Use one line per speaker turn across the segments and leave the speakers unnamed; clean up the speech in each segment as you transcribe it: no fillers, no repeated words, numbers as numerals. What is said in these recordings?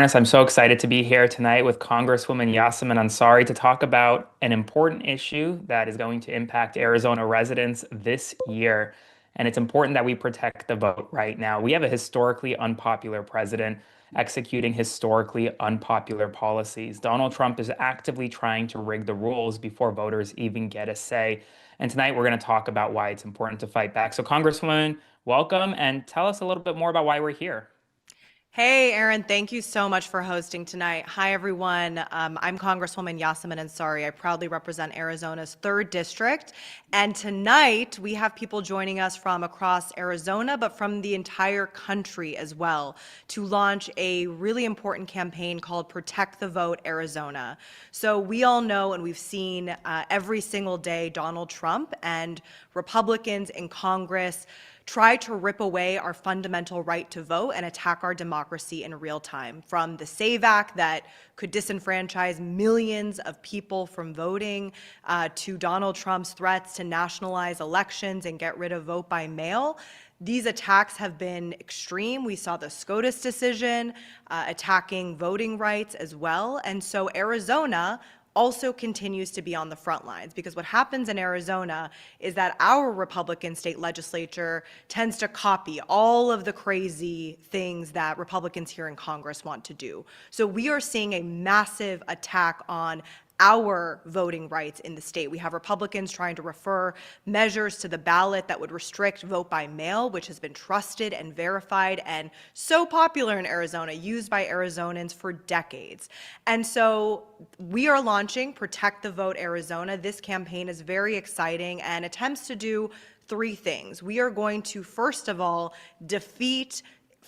I'm so excited to be here tonight with Congresswoman Yassamin Ansari to talk about an important issue that is going to impact Arizona residents this year. And it's important that we protect the vote right now. We have a historically unpopular president executing historically unpopular policies. Donald Trump is actively trying to rig the rules before voters even get a say. And tonight we're going to talk about why it's important to fight back. So, Congresswoman, welcome and tell us a little bit more about why we're here.
Hey, Aaron, thank you so much for hosting tonight. Hi, everyone. I'm Congresswoman Yassamin Ansari. I proudly represent Arizona's 3rd District. And tonight, we have people joining us from across Arizona, but from the entire country as well, to launch a really important campaign called Protect the Vote Arizona. So we all know and we've seen every single day Donald Trump and Republicans in Congress try to rip away our fundamental right to vote and attack our democracy in real time. From the SAVE Act that could disenfranchise millions of people from voting, to Donald Trump's threats to nationalize elections and get rid of vote by mail. These attacks have been extreme. We saw the SCOTUS decision attacking voting rights as well. And so Arizona also continues to be on the front lines, because what happens in Arizona is that our Republican state legislature tends to copy all of the crazy things that Republicans here in Congress want to do. So we are seeing a massive attack on our voting rights in the state. We have Republicans trying to refer measures to the ballot that would restrict vote by mail, which has been trusted and verified and so popular in Arizona, used by Arizonans for decades. And so we are launching Protect the Vote Arizona. This campaign is very exciting and attempts to do 3 things. We are going to, first of all, defeat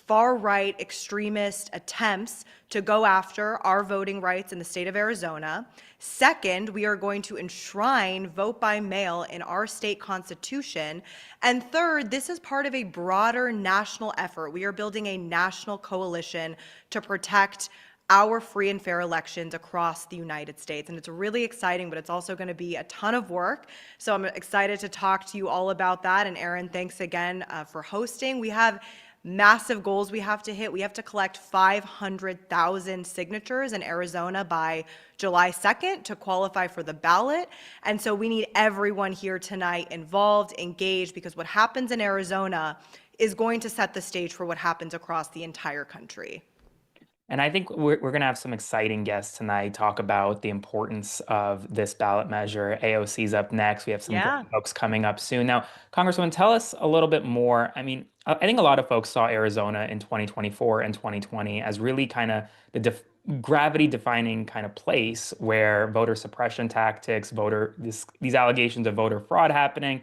far-right extremist attempts to go after our voting rights in the state of Arizona. Second, we are going to enshrine vote by mail in our state constitution. And third, this is part of a broader national effort. We are building a national coalition to protect our free and fair elections across the United States. And it's really exciting, but it's also going to be a ton of work. So I'm excited to talk to you all about that. And Aaron, thanks again for hosting. We have massive goals we have to hit. We have to collect 500,000 signatures in Arizona by July 2nd to qualify for the ballot. And so we need everyone here tonight involved, engaged, because what happens in Arizona is going to set the stage for what happens across the entire country.
And I think we're going to have some exciting guests tonight talk about the importance of this ballot measure. AOC's up next. We have some great
Yeah.
folks coming up soon. Now, Congresswoman, tell us a little bit more. I mean, I think a lot of folks saw Arizona in 2024 and 2020 as really kind of the gravity defining kind of place where voter suppression tactics, these allegations of voter fraud happening.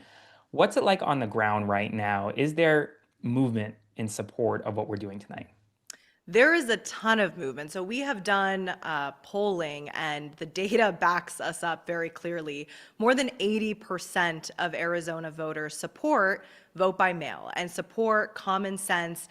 What's it like on the ground right now? Is there movement in support of what we're doing tonight?
There is a ton of movement. So we have done polling, and the data backs us up very clearly. More than 80% of Arizona voters support vote by mail and support common sense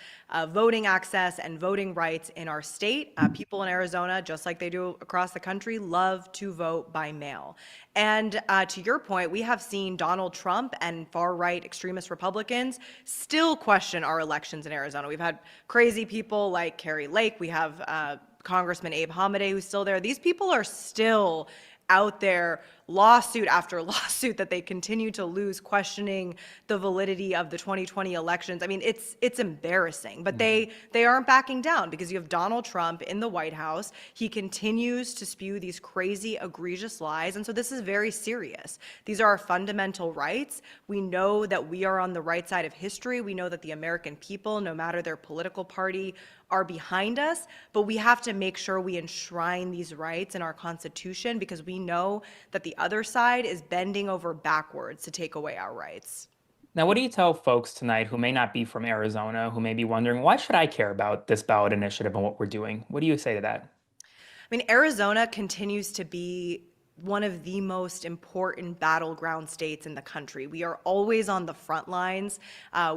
voting access and voting rights in our state. People in Arizona, just like they do across the country, love to vote by mail. And to your point, we have seen Donald Trump and far-right extremist Republicans still question our elections in Arizona. We've had crazy people like Carrie Lake. We have Congressman Abe Hamadeh, who's still there. These people are still out there, lawsuit after lawsuit, that they continue to lose, questioning the validity of the 2020 elections. I mean, it's embarrassing, but they aren't backing down, because you have Donald Trump in the White House. He continues to spew these crazy, egregious lies, and so this is very serious. These are our fundamental rights. We know that we are on the right side of history. We know that the American people, no matter their political party, are behind us, but we have to make sure we enshrine these rights in our Constitution, because we know that the other side is bending over backwards to take away our rights.
Now, what do you tell folks tonight who may not be from Arizona, who may be wondering, why should I care about this ballot initiative and what we're doing? What do you say to that?
I mean, Arizona continues to be one of the most important battleground states in the country. We are always on the front lines.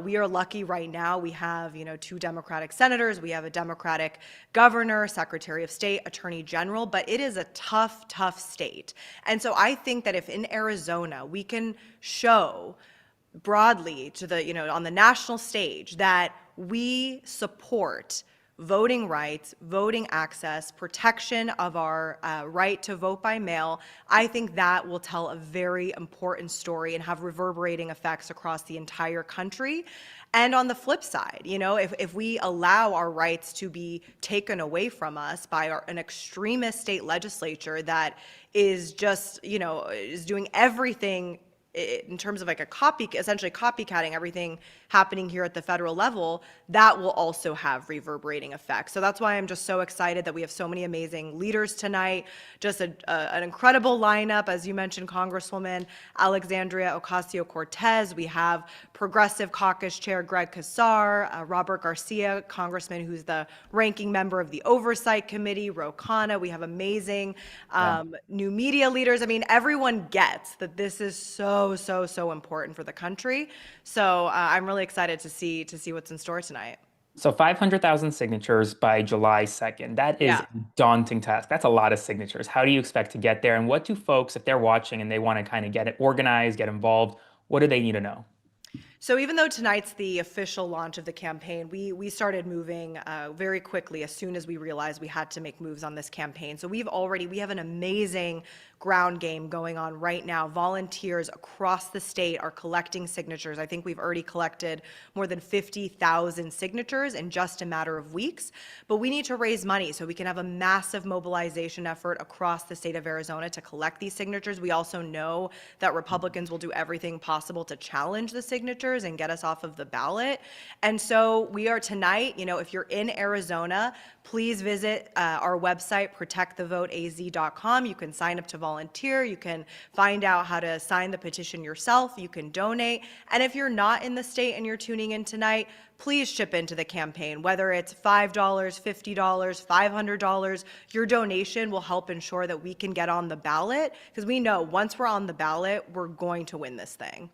We are lucky right now. We have, 2 Democratic senators. We have a Democratic governor, Secretary of State, Attorney General, but it is a tough, tough state. And so I think that if in Arizona we can show broadly to the, on the national stage that we support voting rights, voting access, protection of our right to vote by mail, I think that will tell a very important story and have reverberating effects across the entire country. And on the flip side, if we allow our rights to be taken away from us by an extremist state legislature that is just, is doing everything in terms of like essentially copycatting everything happening here at the federal level, that will also have reverberating effects. So that's why I'm just so excited that we have so many amazing leaders tonight, just an incredible lineup. As you mentioned, Congresswoman Alexandria Ocasio-Cortez. We have Progressive Caucus Chair Greg Casar, Robert Garcia, Congressman who's the ranking member of the Oversight Committee, Ro Khanna. We have amazing new media leaders. I mean, everyone gets that this is so important for the country. So I'm really excited to see what's in store tonight.
So 500,000 signatures by July 2nd. That is a daunting task. That's a lot of signatures. How do you expect to get there? And what do folks, if they're watching and they want to kind of get it organized, get involved, what do they need to know?
So even though tonight's the official launch of the campaign, we started moving very quickly as soon as we realized we had to make moves on this campaign. So we have an amazing ground game going on right now. Volunteers across the state are collecting signatures. I think we've already collected more than 50,000 signatures in just a matter of weeks. But we need to raise money so we can have a massive mobilization effort across the state of Arizona to collect these signatures. We also know that Republicans will do everything possible to challenge the signatures and get us off of the ballot. And so we are tonight, if you're in Arizona, please visit our website, protectthevoteaz.com. You can sign up to volunteer. You can find out how to sign the petition yourself. You can donate. And if you're not in the state and you're tuning in tonight, please chip into the campaign, whether it's $5, $50, $500. Your donation will help ensure that we can get on the ballot, because we know once we're on the ballot, we're going to win this thing.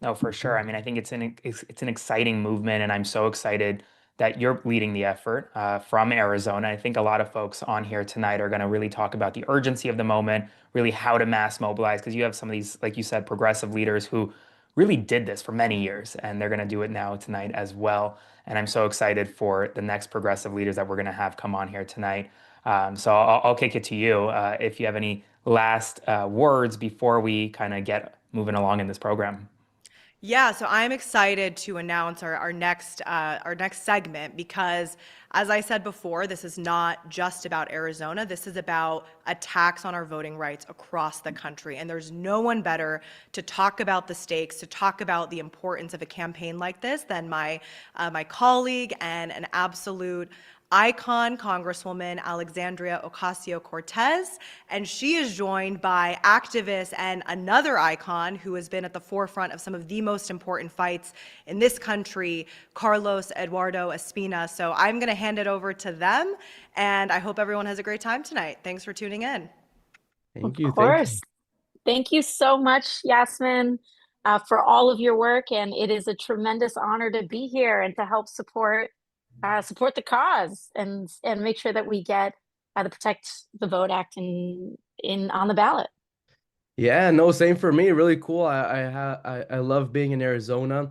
No, for sure. I mean, I think it's an exciting movement, and I'm so excited that you're leading the effort from Arizona. I think a lot of folks on here tonight are going to really talk about the urgency of the moment, really how to mass mobilize, because you have some of these, like you said, progressive leaders who really did this for many years, and they're going to do it now tonight as well. And I'm so excited for the next progressive leaders that we're going to have come on here tonight. So I'll kick it to you if you have any last words before we kind of get moving along in this program.
Yeah, so I'm excited to announce our next segment, because as I said before, this is not just about Arizona. This is about attacks on our voting rights across the country. And there's no one better to talk about the stakes, to talk about the importance of a campaign like this than my colleague and an absolute icon, Congresswoman Alexandria Ocasio-Cortez, and she is joined by activists and another icon who has been at the forefront of some of the most important fights in this country, Carlos Eduardo Espina. So I'm going to hand it over to them, and I hope everyone has a great time tonight. Thanks for tuning in.
Thank you. Of course. Thank you so much, Yasmin, for all of your work, and it is a tremendous honor to be here and to help support the cause and make sure that we get the Protect the Vote Act in on the ballot.
Yeah, no, same for me. Really cool. I love being in Arizona,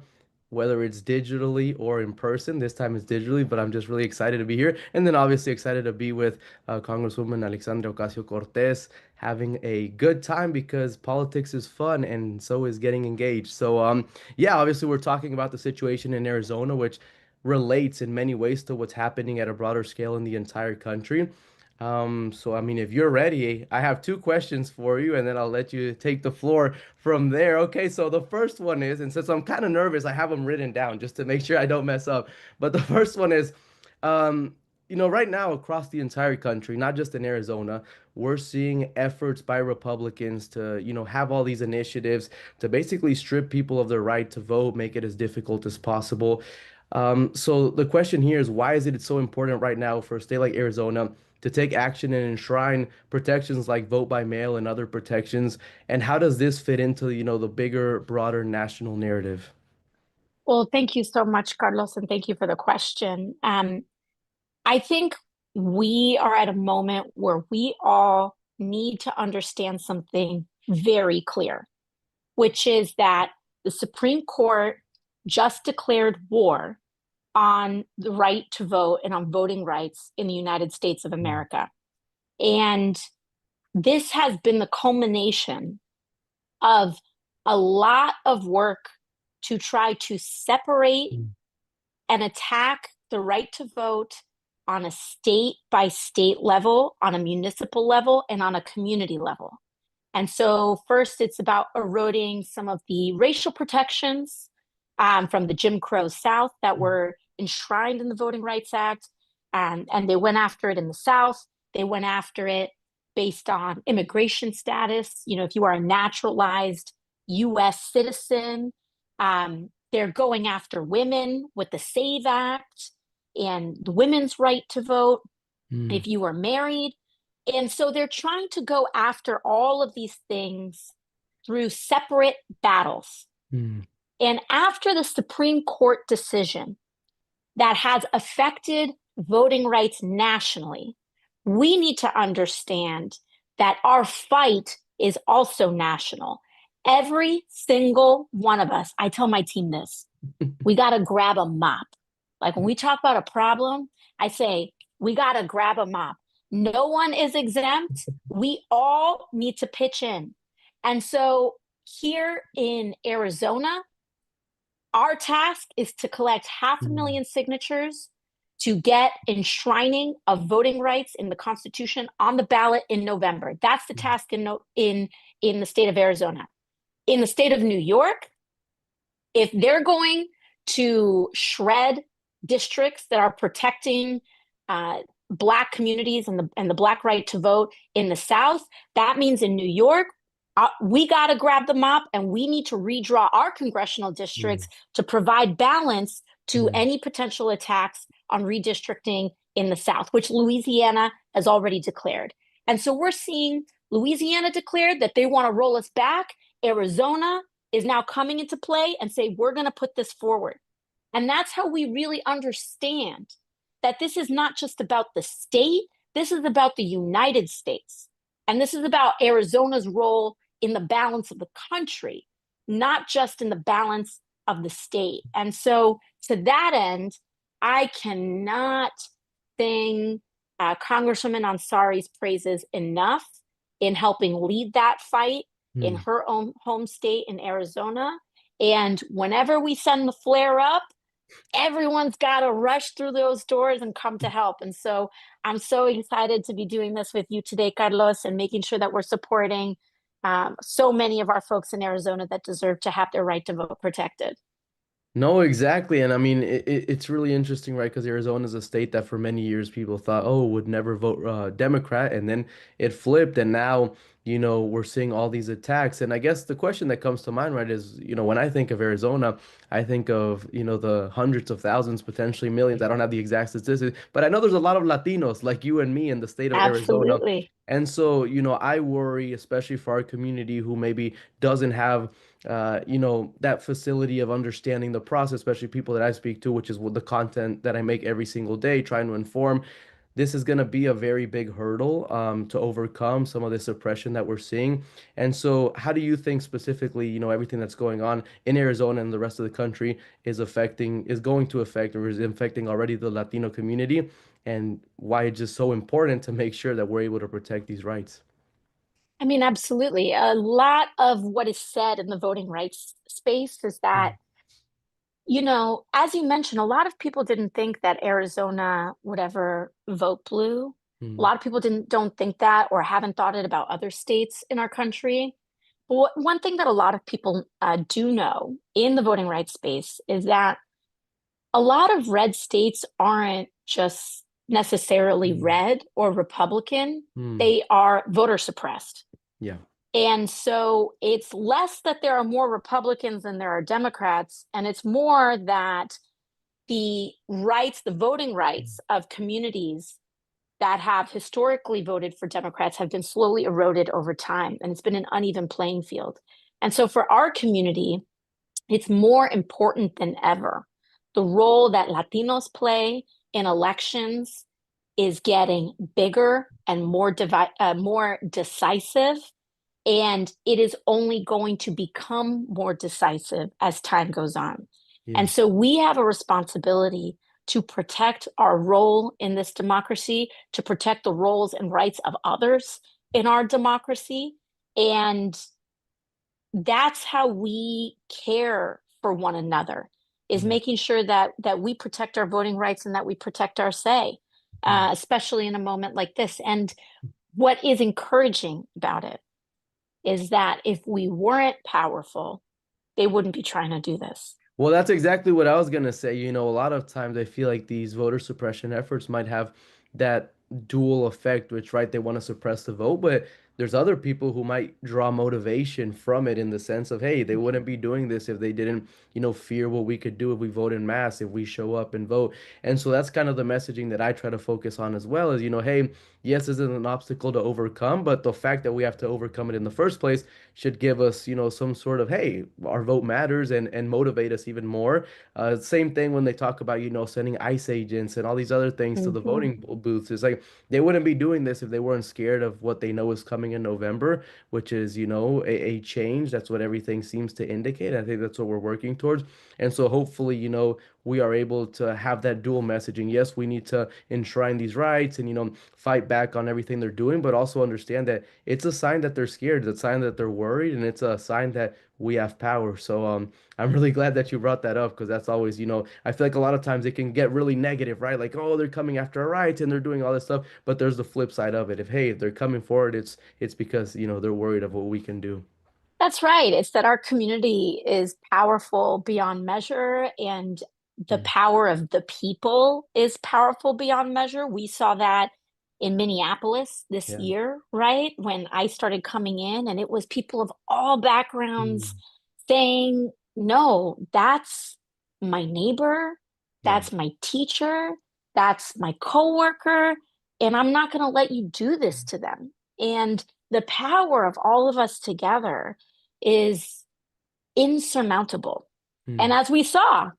whether it's digitally or in person. This time it's digitally, but I'm just really excited to be here. And then obviously excited to be with Congresswoman Alexandria Ocasio-Cortez, having a good time, because politics is fun and so is getting engaged. So yeah, obviously we're talking about the situation in Arizona, which relates in many ways to what's happening at a broader scale in the entire country. So I mean, if you're ready, I have two questions for you, and then I'll let you take the floor from there. Okay, so the first one is, and since I'm kind of nervous, I have them written down just to make sure I don't mess up. But the first one is, right now across the entire country, not just in Arizona, we're seeing efforts by Republicans to, have all these initiatives to basically strip people of their right to vote, make it as difficult as possible. So the question here is, why is it so important right now for a state like Arizona to take action and enshrine protections like vote by mail and other protections? And how does this fit into, the bigger, broader national narrative?
Well, thank you so much, Carlos, and thank you for the question. I think we are at a moment where we all need to understand something very clear, which is that the Supreme Court just declared war on the right to vote and on voting rights in the United States of America. And this has been the culmination of a lot of work to try to separate and attack the right to vote on a state by state level, on a municipal level, and on a community level. And so first, it's about eroding some of the racial protections from the Jim Crow South that were enshrined in the Voting Rights Act. And they went after it in the South. They went after it based on immigration status. You know, if you are a naturalized U.S. citizen, they're going after women with the SAVE Act and the women's right to vote if you are married. And so they're trying to go after all of these things through separate battles. And after the Supreme Court decision that has affected voting rights nationally, we need to understand that our fight is also national. Every single one of us, I tell my team this, we got to grab a mop. Like when we talk about a problem, I say, we got to grab a mop. No one is exempt. We all need to pitch in. And so here in Arizona, our task is to collect 500,000 signatures to get enshrining of voting rights in the Constitution on the ballot in November. That's the task in the state of Arizona. In the state of New York, if they're going to shred districts that are protecting Black communities and the Black right to vote in the South, that means in New York, we got to grab the mop and we need to redraw our congressional districts to provide balance to any potential attacks on redistricting in the South, which Louisiana has already declared. And so we're seeing Louisiana declared that they want to roll us back. Arizona is now coming into play and say, we're going to put this forward. And that's how we really understand that this is not just about the state, this is about the United States. And this is about Arizona's role in the balance of the country, not just in the balance of the state. And so to that end, I cannot sing Congresswoman Ansari's praises enough in helping lead that fight in her own home state in Arizona. And whenever we send the flare up, everyone's got to rush through those doors and come to help. And so I'm so excited to be doing this with you today, Carlos, and making sure that we're supporting so many of our folks in Arizona that deserve to have their right to vote protected.
No, exactly. And I mean, it's really interesting, right? Because Arizona is a state that for many years people thought, oh, would never vote Democrat. And then it flipped. And now, we're seeing all these attacks. And I guess the question that comes to mind, right, is, when I think of Arizona, I think of, the hundreds of thousands, potentially millions. I don't have the exact statistics, but I know there's a lot of Latinos like you and me in the state of Arizona.
Absolutely.
And so, I worry, especially for our community who maybe doesn't have that facility of understanding the process, especially people that I speak to, which is what the content that I make every single day, trying to inform. This is going to be a very big hurdle to overcome some of this oppression that we're seeing. And so, how do you think specifically, everything that's going on in Arizona and the rest of the country is going to affect, or is affecting already the Latino community, and why it's just so important to make sure that we're able to protect these rights?
I mean, absolutely. A lot of what is said in the voting rights space is that, as you mentioned, a lot of people didn't think that Arizona would ever vote blue. A lot of people don't think that, or haven't thought it about other states in our country. But one thing that a lot of people do know in the voting rights space is that a lot of red states aren't just necessarily red or Republican. They are voter suppressed.
Yeah.
And so it's less that there are more Republicans than there are Democrats, and it's more that the voting rights of communities that have historically voted for Democrats have been slowly eroded over time, and it's been an uneven playing field. And so for our community, it's more important than ever. The role that Latinos play in elections is getting bigger and more decisive, and it is only going to become more decisive as time goes on. Yeah. And so we have a responsibility to protect our role in this democracy, to protect the roles and rights of others in our democracy. And that's how we care for one another, is making sure that we protect our voting rights and that we protect our say, especially in a moment like this. And what is encouraging about it is that if we weren't powerful, they wouldn't be trying to do this.
Well, that's exactly what I was gonna say. You know, a lot of times I feel like these voter suppression efforts might have that dual effect, which, right, they want to suppress the vote, but there's other people who might draw motivation from it in the sense of, hey, they wouldn't be doing this if they didn't, fear what we could do if we vote in mass, if we show up and vote. And so that's kind of the messaging that I try to focus on as well is, hey, yes, this is an obstacle to overcome, but the fact that we have to overcome it in the first place should give us, some sort of, hey, our vote matters and motivate us even more. Same thing when they talk about, sending ICE agents and all these other things to the voting booths. It's like they wouldn't be doing this if they weren't scared of what they know is coming in November, which is, a change. That's what everything seems to indicate. I think that's what we're working towards. And so hopefully, we are able to have that dual messaging. Yes, we need to enshrine these rights and, fight back on everything they're doing, but also understand that it's a sign that they're scared, it's a sign that they're worried, and it's a sign that we have power. So I'm really glad that you brought that up because that's always, I feel like a lot of times it can get really negative, right? Like, oh, they're coming after our rights and they're doing all this stuff. But there's the flip side of it. If they're coming forward, it's because, they're worried of what we can do.
That's right. It's that our community is powerful beyond measure, and the
Mm.
power of the people is powerful beyond measure. We saw that in Minneapolis this
Yeah.
year, right? When I started coming in, and it was people of all backgrounds
Mm.
saying, no, that's my neighbor,
Yeah.
that's my teacher, that's my coworker, and I'm not going to let you do this to them. And the power of all of us together is insurmountable. And
Mm.
as we saw,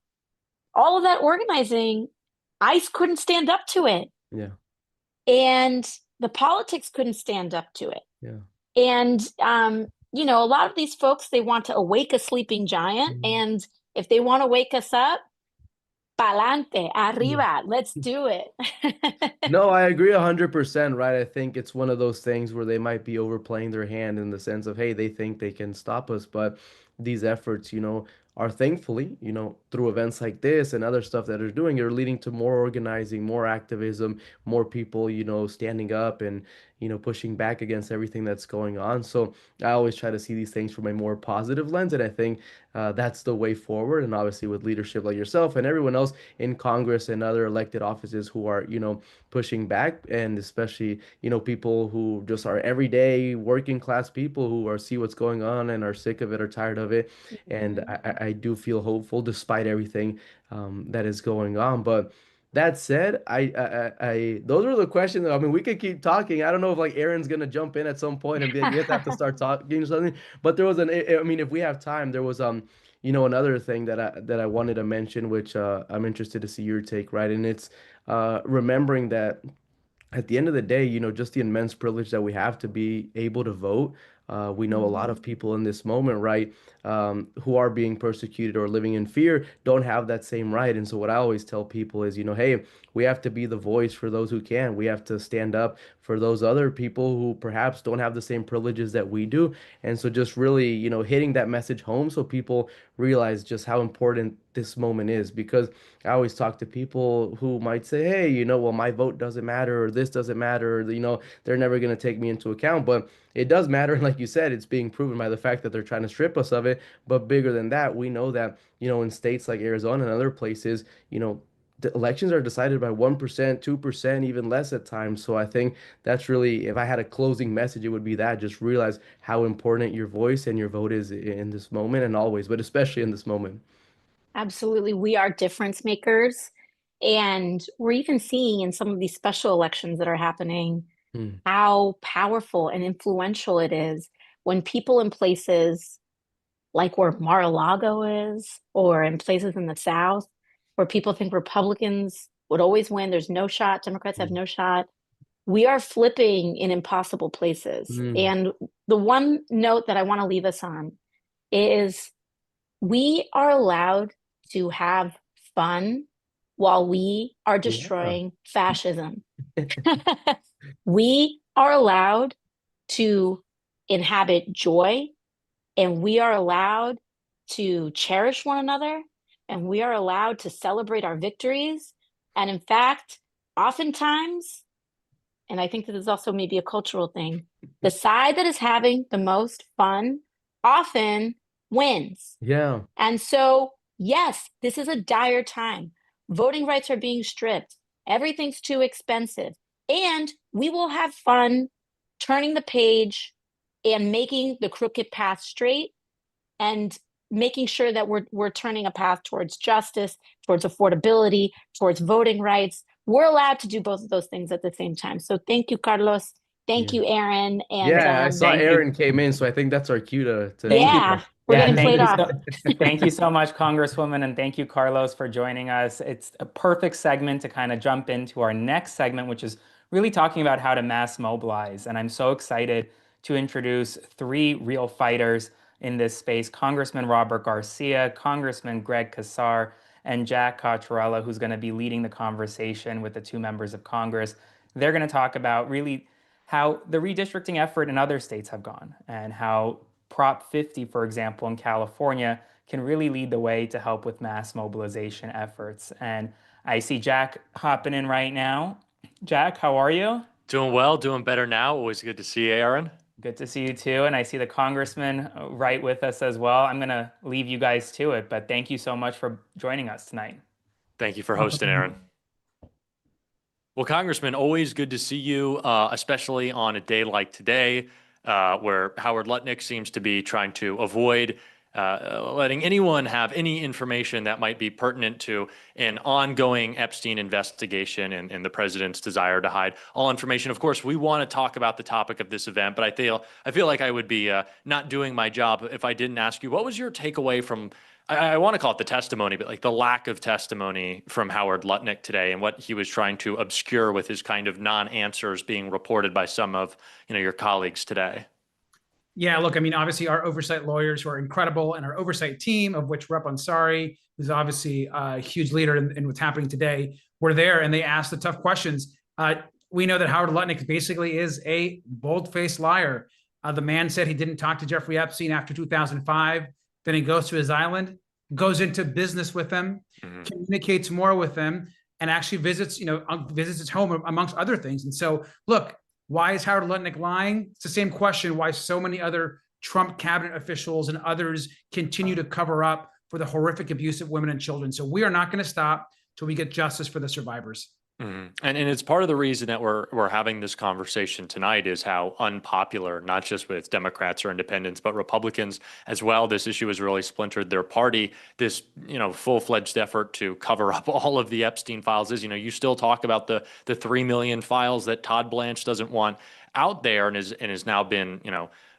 all of that organizing, ICE couldn't stand up to it.
Yeah.
And the politics couldn't stand up to it.
Yeah.
And, a lot of these folks, they want to awake a sleeping giant.
Mm.
And if they want to wake us up, pa'lante,
Yeah.
arriba, let's do it.
No, I agree 100%, right? I think it's one of those things where they might be overplaying their hand in the sense of, hey, they think they can stop us, but these efforts, are thankfully, through events like this and other stuff that are doing, are leading to more organizing, more activism, more people, standing up and, pushing back against everything that's going on. So I always try to see these things from a more positive lens, and I think that's the way forward. And obviously, with leadership like yourself and everyone else in Congress and other elected offices who are, pushing back, and especially people who just are everyday working class people who are see what's going on and are sick of it or tired of it. And I do feel hopeful despite everything that is going on. But that said, those were the questions. I mean, we could keep talking. I don't know if like Aaron's gonna jump in at some point and be like, we have to start talking or something. But there was I mean, if we have time, there was another thing that I wanted to mention, which I'm interested to see your take, right? And it's remembering that at the end of the day, just the immense privilege that we have to be able to vote. We know a lot of people in this moment, right, who are being persecuted or living in fear don't have that same right. And so, what I always tell people is, hey, we have to be the voice for those who can. We have to stand up for those other people who perhaps don't have the same privileges that we do. And so, just really, hitting that message home so people realize just how important this moment is. Because I always talk to people who might say, hey, well, my vote doesn't matter or this doesn't matter, or, they're never going to take me into account. But it does matter. And like you said, it's being proven by the fact that they're trying to strip us of it. But bigger than that, we know that, in states like Arizona and other places, the elections are decided by 1%, 2%, even less at times. So I think that's really, if I had a closing message, it would be that just realize how important your voice and your vote is in this moment and always, but especially in this moment.
Absolutely. We are difference makers. And we're even seeing in some of these special elections that are happening
Hmm.
how powerful and influential it is when people in places like where Mar-a-Lago is, or in places in the South, where people think Republicans would always win, there's no shot, Democrats have no shot. We are flipping in impossible places.
Hmm.
And the one note that I want to leave us on is we are allowed to have fun while we are destroying fascism. We are allowed to inhabit joy, and we are allowed to cherish one another, and we are allowed to celebrate our victories. And in fact, oftentimes, and I think this is also maybe a cultural thing, the side that is having the most fun often wins.
Yeah.
And so, yes, this is a dire time. Voting rights are being stripped. Everything's too expensive. And we will have fun turning the page and making the crooked path straight and making sure that we're turning a path towards justice, towards affordability, towards voting rights. We're allowed to do both of those things at the same time. So thank you, Carlos. Thank you, Aaron. And
I saw
thank
Aaron
you.
came in, so I think that's our cue to
Thank you.
We're
Yeah,
getting played off.
thank you so much, Congresswoman, and thank you, Carlos, for joining us. It's a perfect segment to kind of jump into our next segment, which is really talking about how to mass mobilize. And I'm so excited to introduce three real fighters in this space: Congressman Robert Garcia, Congressman Greg Casar, and Jack Cottrella, who's going to be leading the conversation with the two members of Congress. They're going to talk about really how the redistricting effort in other states have gone and how Prop 50, for example, in California, can really lead the way to help with mass mobilization efforts. And I see Jack hopping in right now. Jack, how are you?
Doing well, doing better now. Always good to see you, Aaron.
Good to see you too. And I see the congressman right with us as well. I'm going to leave you guys to it, but thank you so much for joining us tonight.
Thank you for hosting, Aaron. Well, Congressman, always good to see you, especially on a day like today, where Howard Lutnick seems to be trying to avoid letting anyone have any information that might be pertinent to an ongoing Epstein investigation and the president's desire to hide all information. Of course, we want to talk about the topic of this event, but I feel like I would be not doing my job if I didn't ask you, what was your takeaway from, I want to call it the testimony, but like the lack of testimony from Howard Lutnick today and what he was trying to obscure with his kind of non-answers being reported by some of your colleagues today?
Yeah, look, I mean, obviously our oversight lawyers who are incredible and our oversight team, of which Rep. Ansari, who's obviously a huge leader in what's happening today, were there and they asked the tough questions. We know that Howard Lutnick basically is a bold-faced liar. The man said he didn't talk to Jeffrey Epstein after 2005. Then he goes to his island, goes into business with him, communicates more with them, and actually visits his home amongst other things. And so, look, why is Howard Lutnick lying? It's the same question why so many other Trump cabinet officials and others continue to cover up for the horrific abuse of women and children. So we are not going to stop till we get justice for the survivors.
And it's part of the reason that we're having this conversation tonight is how unpopular, not just with Democrats or independents, but Republicans as well. This issue has really splintered their party. This, full-fledged effort to cover up all of the Epstein files is, you still talk about the 3 million files that Todd Blanche doesn't want out there and has now been,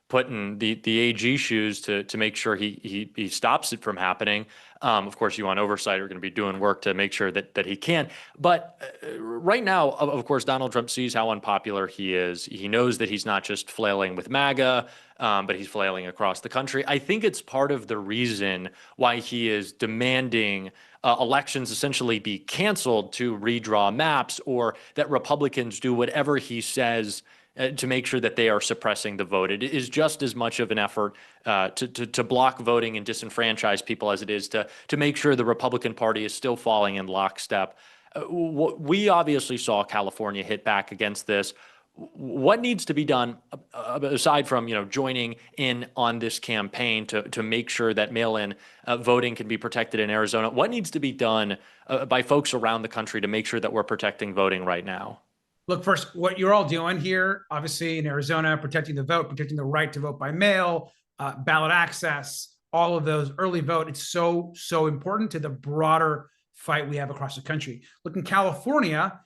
put in the AG shoes to make sure he stops it from happening. Of course, you on oversight are going to be doing work to make sure that he can. But right now, of course, Donald Trump sees how unpopular he is. He knows that he's not just flailing with MAGA, but he's flailing across the country. I think it's part of the reason why he is demanding elections essentially be canceled to redraw maps, or that Republicans do whatever he says to make sure that they are suppressing the vote. It is just as much of an effort to block voting and disenfranchise people as it is to make sure the Republican Party is still falling in lockstep. We obviously saw California hit back against this. What needs to be done aside from joining in on this campaign to make sure that mail-in voting can be protected in Arizona? What needs to be done by folks around the country to make sure that we're protecting voting right now?
Look, first, what you're all doing here, obviously in Arizona, protecting the vote, protecting the right to vote by mail, ballot access, all of those, early vote, it's so important to the broader fight we have across the country. Look, in California,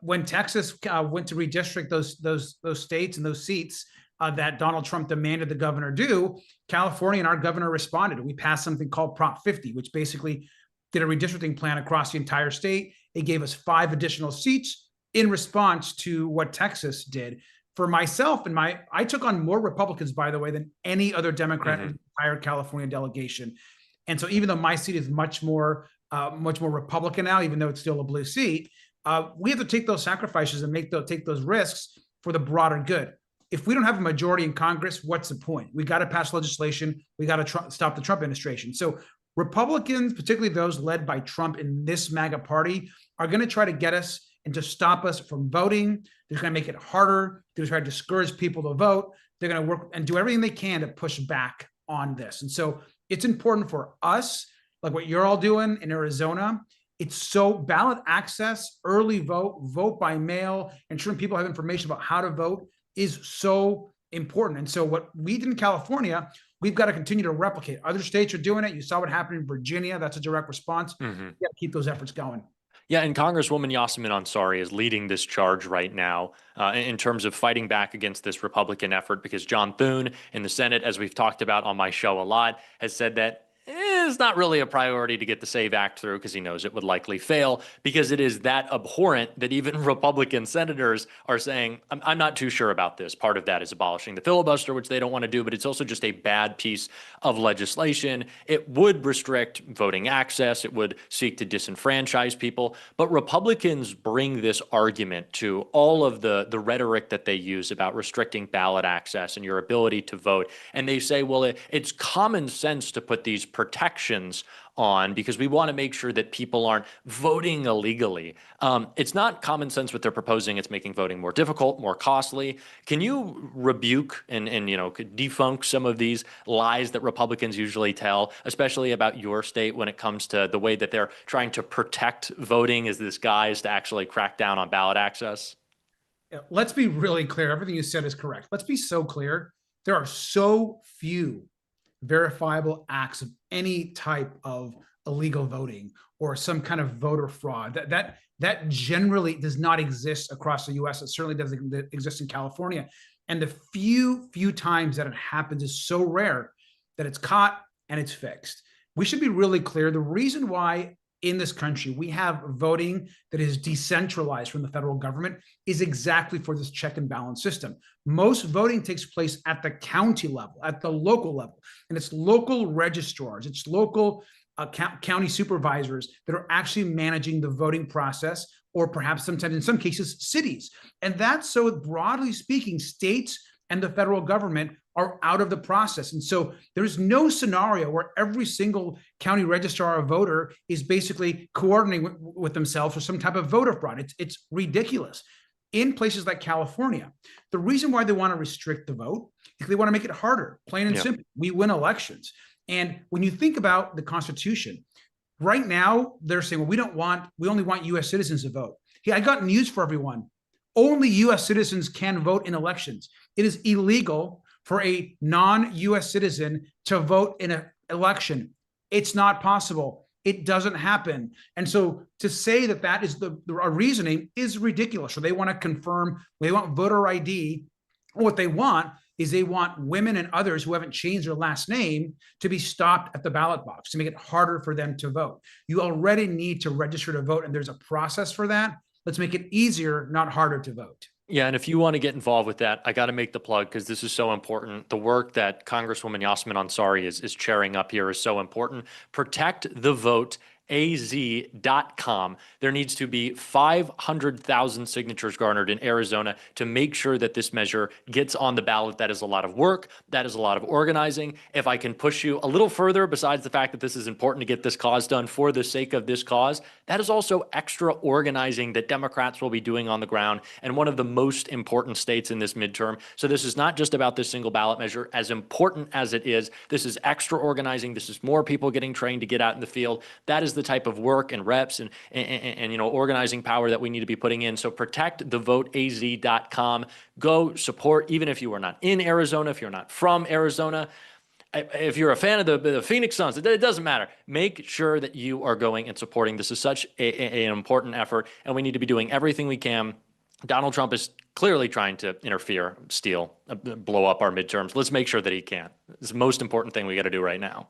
when Texas went to redistrict those states and those seats that Donald Trump demanded the governor do, California and our governor responded. We passed something called Prop 50, which basically did a redistricting plan across the entire state. It gave us 5 additional seats in response to what Texas did. For myself I took on more Republicans, by the way, than any other Democrat in the entire California delegation. And so even though my seat is much more much more Republican now, even though it's still a blue seat. We have to take those sacrifices and take those risks for the broader good. If we don't have a majority in Congress, what's the point? We got to pass legislation. We got to stop the Trump administration. So Republicans, particularly those led by Trump in this MAGA party, are going to try to get us and to stop us from voting. They're going to make it harder. They're going to try to discourage people to vote. They're going to work and do everything they can to push back on this. And so it's important for us, like what you're all doing in Arizona. It's so ballot access, early vote by mail, ensuring people have information about how to vote is so important. And so what we did in California, we've got to continue to replicate. Other states are doing it. You saw what happened in Virginia. That's a direct response. You got to keep those efforts going.
Yeah, and Congresswoman Yassamin Ansari is leading this charge right now in terms of fighting back against this Republican effort, because John Thune in the Senate, as we've talked about on my show a lot, has said that it's not really a priority to get the SAVE Act through because he knows it would likely fail, because it is that abhorrent that even Republican senators are saying, I'm not too sure about this. Part of that is abolishing the filibuster, which they don't want to do, but it's also just a bad piece of legislation. It would restrict voting access. It would seek to disenfranchise people. But Republicans bring this argument to all of the rhetoric that they use about restricting ballot access and your ability to vote. And they say, well, it's common sense to put these protections on because we want to make sure that people aren't voting illegally. It's not common sense what they're proposing. It's making voting more difficult, more costly. Can you rebuke and debunk some of these lies that Republicans usually tell, especially about your state when it comes to the way that they're trying to protect voting as this guise to actually crack down on ballot access?
Yeah, let's be really clear. Everything you said is correct. Let's be so clear. There are so few verifiable acts of any type of illegal voting or some kind of voter fraud that generally does not exist across the U.S. It certainly doesn't exist in California. And the few times that it happens is so rare that it's caught and it's fixed. We should be really clear. The reason why in this country we have voting that is decentralized from the federal government is exactly for this check and balance system. Most voting takes place at the county level, at the local level, and it's local registrars, it's local county supervisors that are actually managing the voting process, or perhaps sometimes in some cases cities. And that's so, broadly speaking, states and the federal government are out of the process. And so there's no scenario where every single county registrar or voter is basically coordinating with themselves for some type of voter fraud. It's ridiculous. In places like California, the reason why they want to restrict the vote is they want to make it harder, plain and simple. We win elections. And when you think about the Constitution, right now they're saying, well, we only want US citizens to vote. Hey, I got news for everyone. Only US citizens can vote in elections. It is illegal for a non-US citizen to vote in an election. It's not possible. It doesn't happen. And so to say that is the reasoning is ridiculous. So they want to confirm, they want voter ID. What they want is they want women and others who haven't changed their last name to be stopped at the ballot box to make it harder for them to vote. You already need to register to vote, and there's a process for that. Let's make it easier, not harder to vote.
Yeah, and if you want to get involved with that, I got to make the plug because this is so important. The work that Congresswoman Yassamin Ansari is chairing up here is so important. Protect the Vote. AZ.com. There needs to be 500,000 signatures garnered in Arizona to make sure that this measure gets on the ballot. That is a lot of work. That is a lot of organizing. If I can push you a little further, besides the fact that this is important to get this cause done for the sake of this cause, that is also extra organizing that Democrats will be doing on the ground in one of the most important states in this midterm. So this is not just about this single ballot measure, as important as it is. This is extra organizing. This is more people getting trained to get out in the field. That is the type of work and reps and organizing power that we need to be putting in. So protectthevoteaz.com. Go support, even if you are not in Arizona, if you're not from Arizona, if you're a fan of the Phoenix Suns, it doesn't matter. Make sure that you are going and supporting. This is such an important effort, and we need to be doing everything we can. Donald Trump is clearly trying to interfere, steal, blow up our midterms. Let's make sure that he can't. It's the most important thing we got to do right now.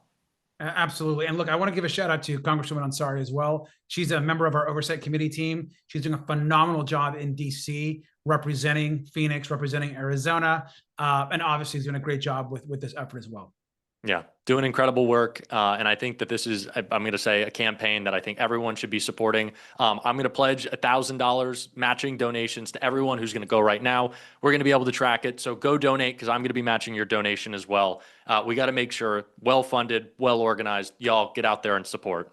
Absolutely. And look, I want to give a shout out to Congresswoman Ansari as well. She's a member of our oversight committee team. She's doing a phenomenal job in DC, representing Phoenix, representing Arizona. And obviously is doing a great job with this effort as well.
Yeah, doing incredible work. And I think that this is, I'm going to say, a campaign that I think everyone should be supporting. I'm going to pledge $1,000 matching donations to everyone who's going to go right now. We're going to be able to track it. So go donate, because I'm going to be matching your donation as well. We got to make sure well-funded, well-organized. Y'all get out there and support.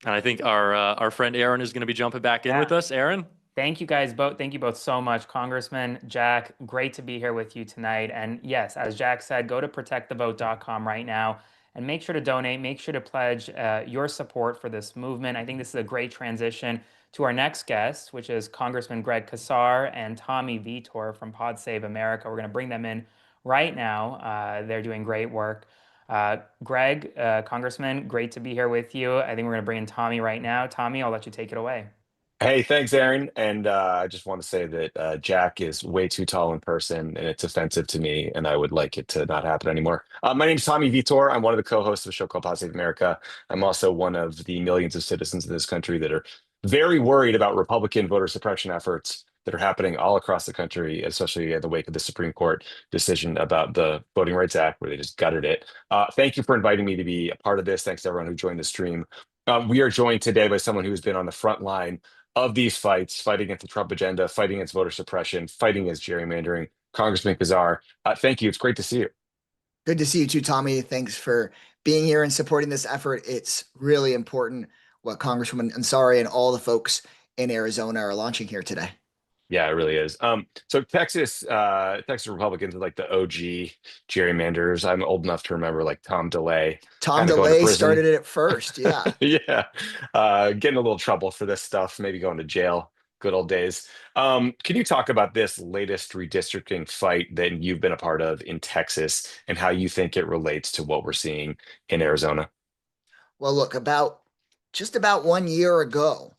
And I think our friend Aaron is going to be jumping back in with us. Aaron?
Thank you guys both. Thank you both so much. Congressman Jack, great to be here with you tonight. And yes, as Jack said, go to protectthevote.com right now and make sure to donate. Make sure to pledge your support for this movement. I think this is a great transition to our next guest, which is Congressman Greg Casar and Tommy Vitor from Pod Save America. We're going to bring them in right now. They're doing great work. Greg, Congressman, great to be here with you. I think we're going to bring in Tommy right now. Tommy, I'll let you take it away.
Hey, thanks, Aaron. And I just want to say that Jack is way too tall in person, and it's offensive to me, and I would like it to not happen anymore. My name is Tommy Vitor. I'm one of the co-hosts of a show called Pod Save America. I'm also one of the millions of citizens in this country that are very worried about Republican voter suppression efforts that are happening all across the country, especially in the wake of the Supreme Court decision about the Voting Rights Act, where they just gutted it. Thank you for inviting me to be a part of this. Thanks to everyone who joined the stream. We are joined today by someone who's been on the front line of these fights, fighting against the Trump agenda, fighting against voter suppression, fighting against gerrymandering. Congressman Casar, thank you. It's great to see you.
Good to see you too, Tommy. Thanks for being here and supporting this effort. It's really important what Congresswoman Ansari and all the folks in Arizona are launching here today.
Yeah, it really is. So Texas Republicans are like the OG gerrymanders. I'm old enough to remember like Tom DeLay.
Tom DeLay started it at first. Yeah.
Yeah. Getting a little trouble for this stuff, maybe going to jail. Good old days. Can you talk about this latest redistricting fight that you've been a part of in Texas and how you think it relates to what we're seeing in Arizona?
Well, look, just about 1 year ago,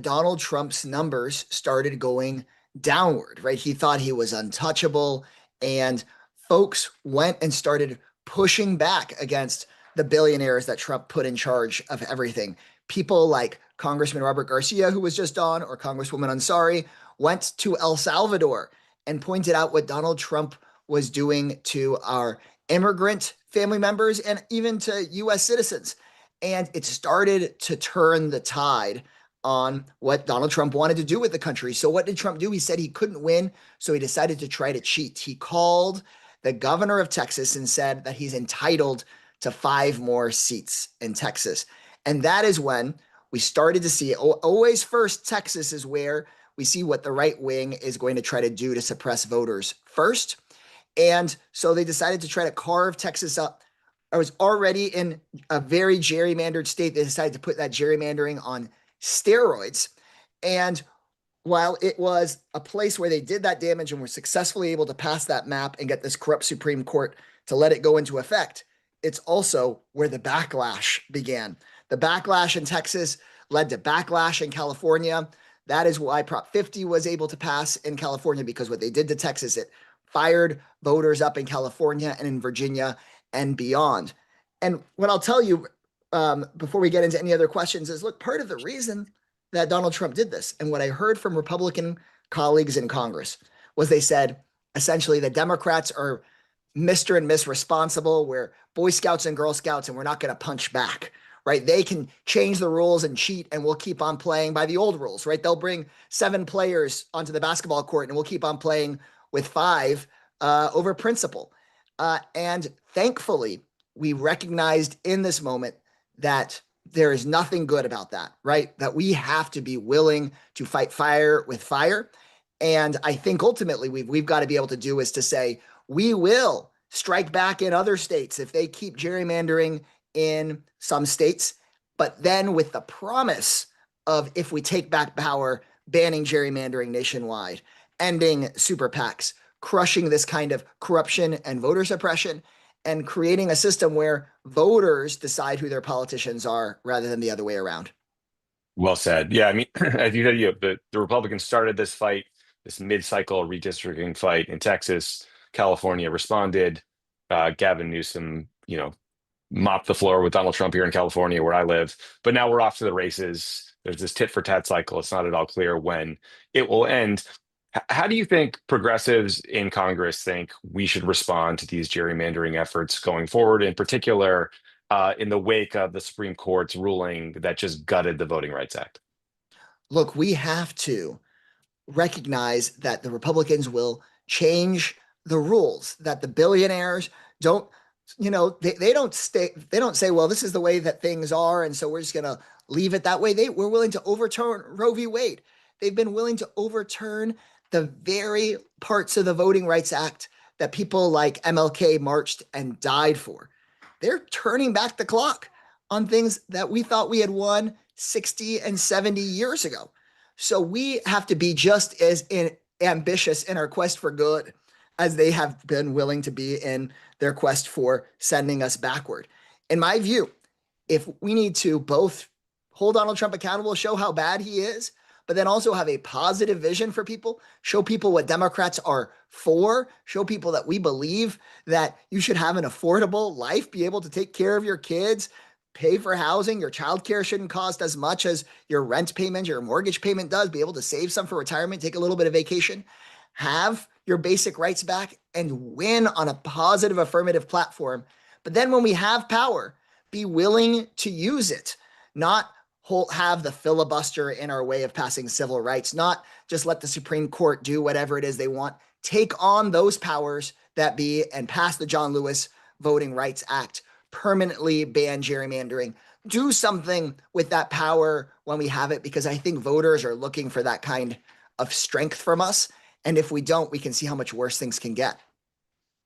Donald Trump's numbers started going downward, right? He thought he was untouchable, and folks went and started pushing back against the billionaires that Trump put in charge of everything. People like Congressman Robert Garcia, who was just on, or Congresswoman Ansari, went to El Salvador and pointed out what Donald Trump was doing to our immigrant family members and even to U.S. citizens. And it started to turn the tide on what Donald Trump wanted to do with the country. So what did Trump do? He said he couldn't win, so he decided to try to cheat. He called the governor of Texas and said that he's entitled to 5 more seats in Texas. And that is when we started to see, always first, Texas is where we see what the right wing is going to try to do to suppress voters first. And so they decided to try to carve Texas up. I was already in a very gerrymandered state. They decided to put that gerrymandering on steroids. And while it was a place where they did that damage and were successfully able to pass that map and get this corrupt Supreme Court to let it go into effect, it's also where the backlash began. The backlash in Texas led to backlash in California. That is why Prop 50 was able to pass in California, because what they did to Texas, it fired voters up in California and in Virginia and beyond. And what I'll tell you before we get into any other questions is, look, part of the reason that Donald Trump did this, and what I heard from Republican colleagues in Congress, was they said, essentially, the Democrats are Mr. and Miss Responsible. We're Boy Scouts and Girl Scouts, and we're not going to punch back, right? They can change the rules and cheat, and we'll keep on playing by the old rules, right? They'll bring 7 players onto the basketball court, and we'll keep on playing with 5 over principle. And thankfully, we recognized in this moment that there is nothing good about that, right? That we have to be willing to fight fire with fire. And I think ultimately we've got to be able to do is to say, we will strike back in other states if they keep gerrymandering in some states, but then with the promise of, if we take back power, banning gerrymandering nationwide, ending super PACs, crushing this kind of corruption and voter suppression, and creating a system where voters decide who their politicians are rather than the other way around.
Well said. Yeah, I mean, as you said, the Republicans started this fight, this mid-cycle redistricting fight in Texas. California responded. Gavin Newsom, mopped the floor with Donald Trump here in California, where I live. But now we're off to the races. There's this tit for tat cycle. It's not at all clear when it will end. How do you think progressives in Congress think we should respond to these gerrymandering efforts going forward, in particular, in the wake of the Supreme Court's ruling that just gutted the Voting Rights Act?
Look, we have to recognize that the Republicans will change the rules, that the billionaires don't, they don't say, well, this is the way that things are, and so we're just going to leave it that way. We're willing to overturn Roe v. Wade. They've been willing to overturn the very parts of the Voting Rights Act that people like MLK marched and died for. They're turning back the clock on things that we thought we had won 60 and 70 years ago. So we have to be just as ambitious in our quest for good as they have been willing to be in their quest for sending us backward. In my view, if we need to both hold Donald Trump accountable, show how bad he is, but then also have a positive vision for people, show people what Democrats are for, show people that we believe that you should have an affordable life, be able to take care of your kids, pay for housing, your childcare shouldn't cost as much as your rent payment, your mortgage payment does, be able to save some for retirement, take a little bit of vacation, have your basic rights back, and win on a positive affirmative platform. But then when we have power, be willing to use it, not have the filibuster in our way of passing civil rights, not just let the Supreme Court do whatever it is they want. Take on those powers that be and pass the John Lewis Voting Rights Act, permanently ban gerrymandering. Do something with that power when we have it, because I think voters are looking for that kind of strength from us. And if we don't, we can see how much worse things can get.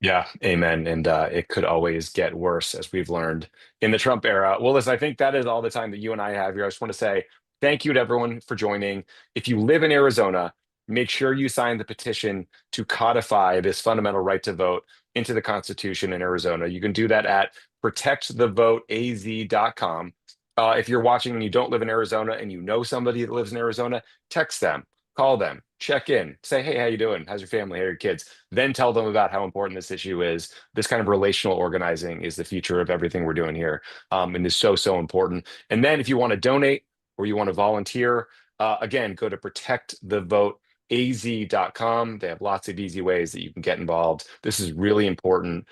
Yeah, amen. And it could always get worse, as we've learned in the Trump era. Well, listen, I think that is all the time that you and I have here. I just want to say thank you to everyone for joining. If you live in Arizona, make sure you sign the petition to codify this fundamental right to vote into the Constitution in Arizona. You can do that at protectthevoteaz.com. If you're watching and you don't live in Arizona and you know somebody that lives in Arizona, text them, call them, check in, say, hey, how you doing? How's your family? How are your kids? Then tell them about how important this issue is. This kind of relational organizing is the future of everything we're doing here, and is so, so important. And then if you want to donate or you want to volunteer, again, go to protectthevoteaz.com. They have lots of easy ways that you can get involved. This is really important,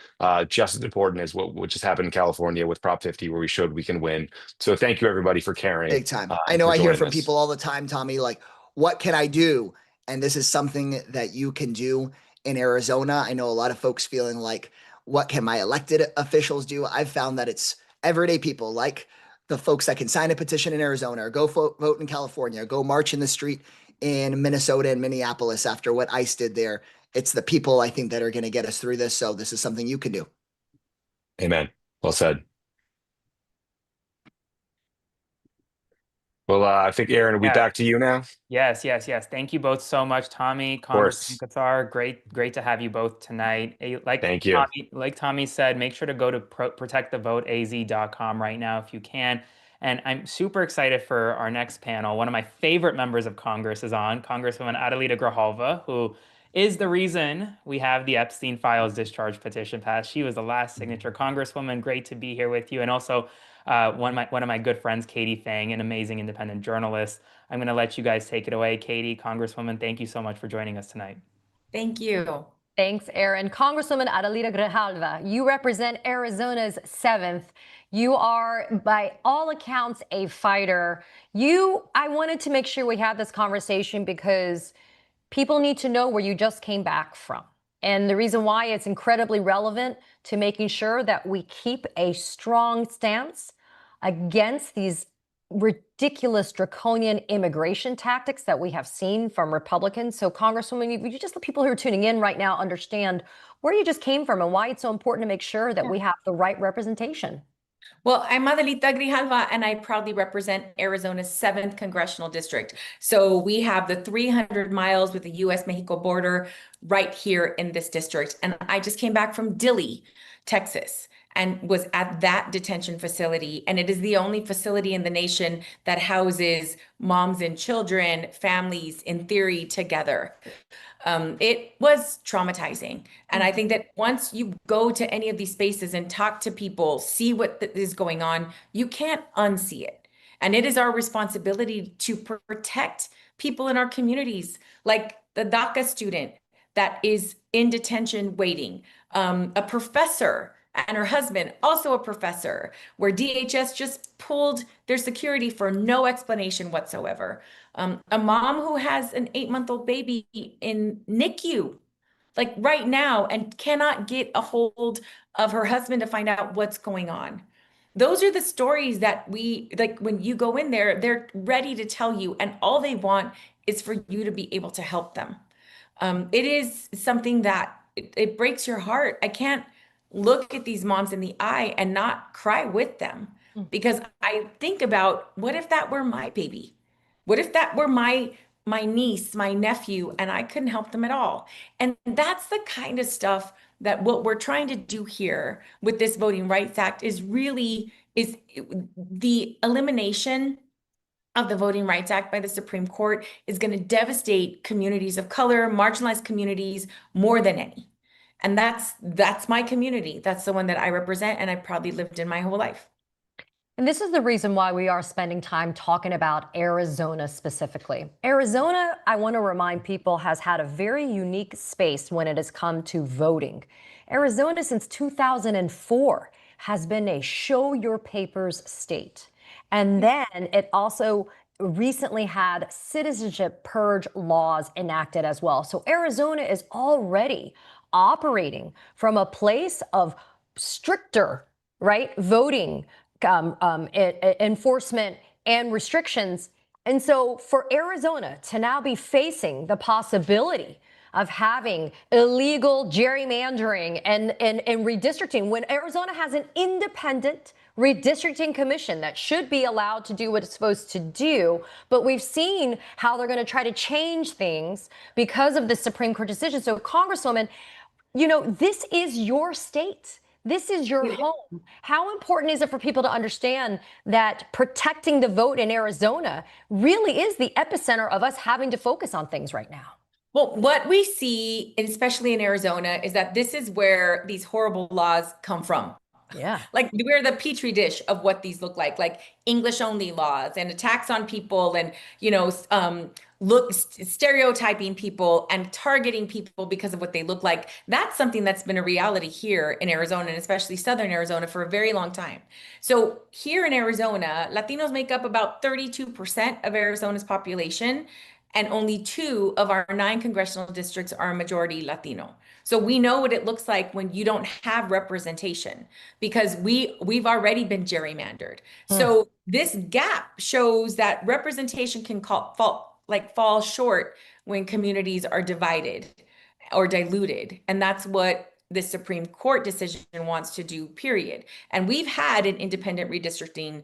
just as important as what just happened in California with Prop 50, where we showed we can win. So thank you, everybody, for caring.
Big time. I know I hear from people all the time, Tommy, like, what can I do? And this is something that you can do in Arizona. I know a lot of folks feeling like, what can my elected officials do? I've found that it's everyday people, like the folks that can sign a petition in Arizona, or go vote in California, or go march in the street in Minnesota and Minneapolis after what ICE did there. It's the people, I think, that are going to get us through this. So this is something you can do.
Amen. Well said. Well, I think, Aaron, we'll be back to you now.
Yes. Thank you both so much, Tommy, Congressman Katsar. Great to have you both tonight.
Thank you.
Like Tommy said, make sure to go to protectthevoteaz.com right now if you can. And I'm super excited for our next panel. One of my favorite members of Congress is on, Congresswoman Adelita Grijalva, who is the reason we have the Epstein Files discharge petition passed. She was the last signature. Congresswoman, great to be here with you. And also one of my good friends, Katie Phang, an amazing independent journalist. I'm going to let you guys take it away. Katie, Congresswoman, thank you so much for joining us tonight.
Thank you. Thanks, Aaron. Congresswoman Adelita Grijalva, you represent Arizona's 7th. You are, by all accounts, a fighter. I wanted to make sure we had this conversation because people need to know where you just came back from. And the reason why it's incredibly relevant to making sure that we keep a strong stance against these ridiculous draconian immigration tactics that we have seen from Republicans. So Congresswoman, would you just let people who are tuning in right now understand where you just came from and why it's so important to make sure that we have the right representation?
Well, I'm Adelita Grijalva, and I proudly represent Arizona's 7th congressional district. So we have the 300 miles with the U.S.-Mexico border right here in this district. And I just came back from Dilley, Texas, and was at that detention facility. And it is the only facility in the nation that houses moms and children, families, in theory, together. It was traumatizing. And I think that once you go to any of these spaces and talk to people, see what is going on, you can't unsee it. And it is our responsibility to protect people in our communities. Like the DACA student that is in detention waiting, a professor and her husband, also a professor, where DHS just pulled their security for no explanation whatsoever. A mom who has an 8-month-old baby in NICU, like right now, and cannot get a hold of her husband to find out what's going on. Those are the stories that we, like when you go in there, they're ready to tell you, and all they want is for you to be able to help them. It is something that it breaks your heart. I can't look at these moms in the eye and not cry with them, because I think about, what if that were my baby? What if that were my niece, my nephew, and I couldn't help them at all? And that's the kind of stuff that what we're trying to do here with this Voting Rights Act is really is the elimination of the Voting Rights Act by the Supreme Court is going to devastate communities of color, marginalized communities more than any. And that's my community. That's the one that I represent, and I've probably lived in my whole life.
And this is the reason why we are spending time talking about Arizona specifically. Arizona, I want to remind people, has had a very unique space when it has come to voting. Arizona, since 2004, has been a show your papers state. And then it also recently had citizenship purge laws enacted as well. So Arizona is already operating from a place of stricter, right, voting enforcement and restrictions. And so for Arizona to now be facing the possibility of having illegal gerrymandering and redistricting, when Arizona has an independent redistricting commission that should be allowed to do what it's supposed to do, but we've seen how they're going to try to change things because of the Supreme Court decision. So Congresswoman, you know, this is your state. This is your home. How important is it for people to understand that protecting the vote in Arizona really is the epicenter of us having to focus on things right now?
Well, what we see, especially in Arizona, is that this is where these horrible laws come from.
Yeah.
Like we're the petri dish of what these look like English only laws and attacks on people, and, you know, stereotyping people and targeting people because of what they look like. That's something that's been a reality here in Arizona, and especially Southern Arizona, for a very long time. So here in Arizona, Latinos make up about 32% of Arizona's population, and only 2 of our 9 congressional districts are majority Latino. So we know what it looks like when you don't have representation, because we've already been gerrymandered. So this gap shows that representation can fall short when communities are divided or diluted. And that's what the Supreme Court decision wants to do, period. And we've had an independent redistricting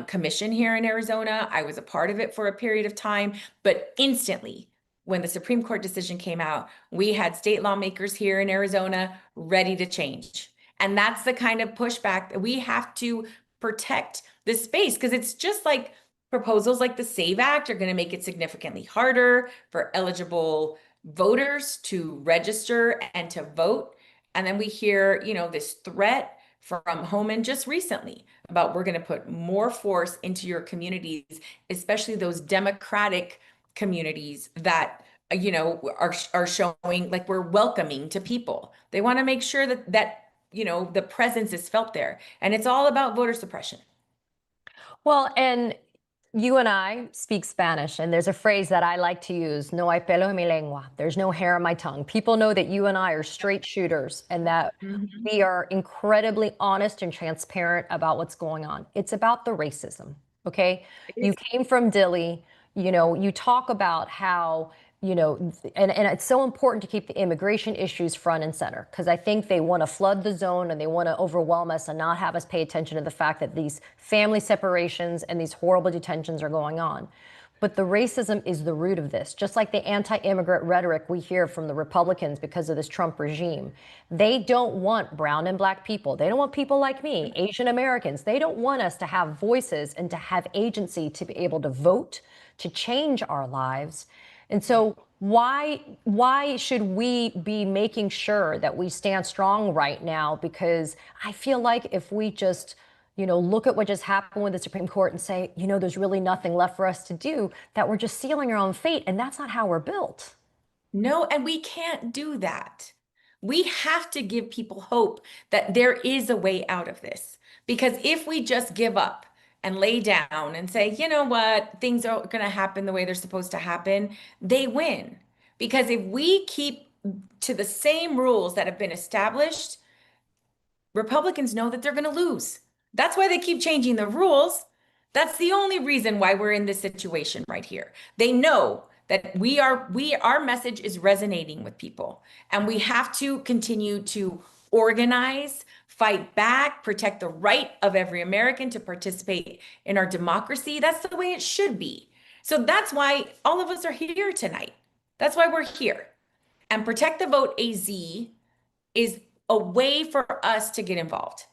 commission here in Arizona. I was a part of it for a period of time, but instantly when the Supreme Court decision came out, we had state lawmakers here in Arizona ready to change. And that's the kind of pushback that we have to protect this space, because it's just like proposals like the SAVE Act are going to make it significantly harder for eligible voters to register and to vote. And then we hear, you know, this threat from Homan just recently about, we're going to put more force into your communities, especially those Democratic communities that, you know, are showing like we're welcoming to people. They want to make sure that you know, the presence is felt there, and it's all about voter suppression.
Well, and you and I speak Spanish, and there's a phrase that I like to use, no hay pelo en mi lengua. There's no hair on my tongue. People know that you and I are straight shooters, and that we are incredibly honest and transparent about what's going on. It's about the racism, okay? You came from Dilley, you know, you talk about how, you know, and it's so important to keep the immigration issues front and center, because I think they want to flood the zone and they want to overwhelm us and not have us pay attention to the fact that these family separations and these horrible detentions are going on. But the racism is the root of this, just like the anti-immigrant rhetoric we hear from the Republicans because of this Trump regime. They don't want brown and black people. They don't want people like me, Asian Americans. They don't want us to have voices and to have agency to be able to vote, to change our lives. And so why should we be making sure that we stand strong right now? Because I feel like if we just, you know, look at what just happened with the Supreme Court and say, you know, there's really nothing left for us to do, that we're just sealing our own fate. And that's not how we're built.
No, and we can't do that. We have to give people hope that there is a way out of this. Because if we just give up and lay down and say, you know what, things are going to happen the way they're supposed to happen, they win. Because if we keep to the same rules that have been established, Republicans know that they're going to lose. That's why they keep changing the rules. That's the only reason why we're in this situation right here. They know that our message is resonating with people, and we have to continue to organize, fight back, protect the right of every American to participate in our democracy. That's the way it should be. So that's why all of us are here tonight. That's why we're here. And Protect the Vote AZ is a way for us to get involved.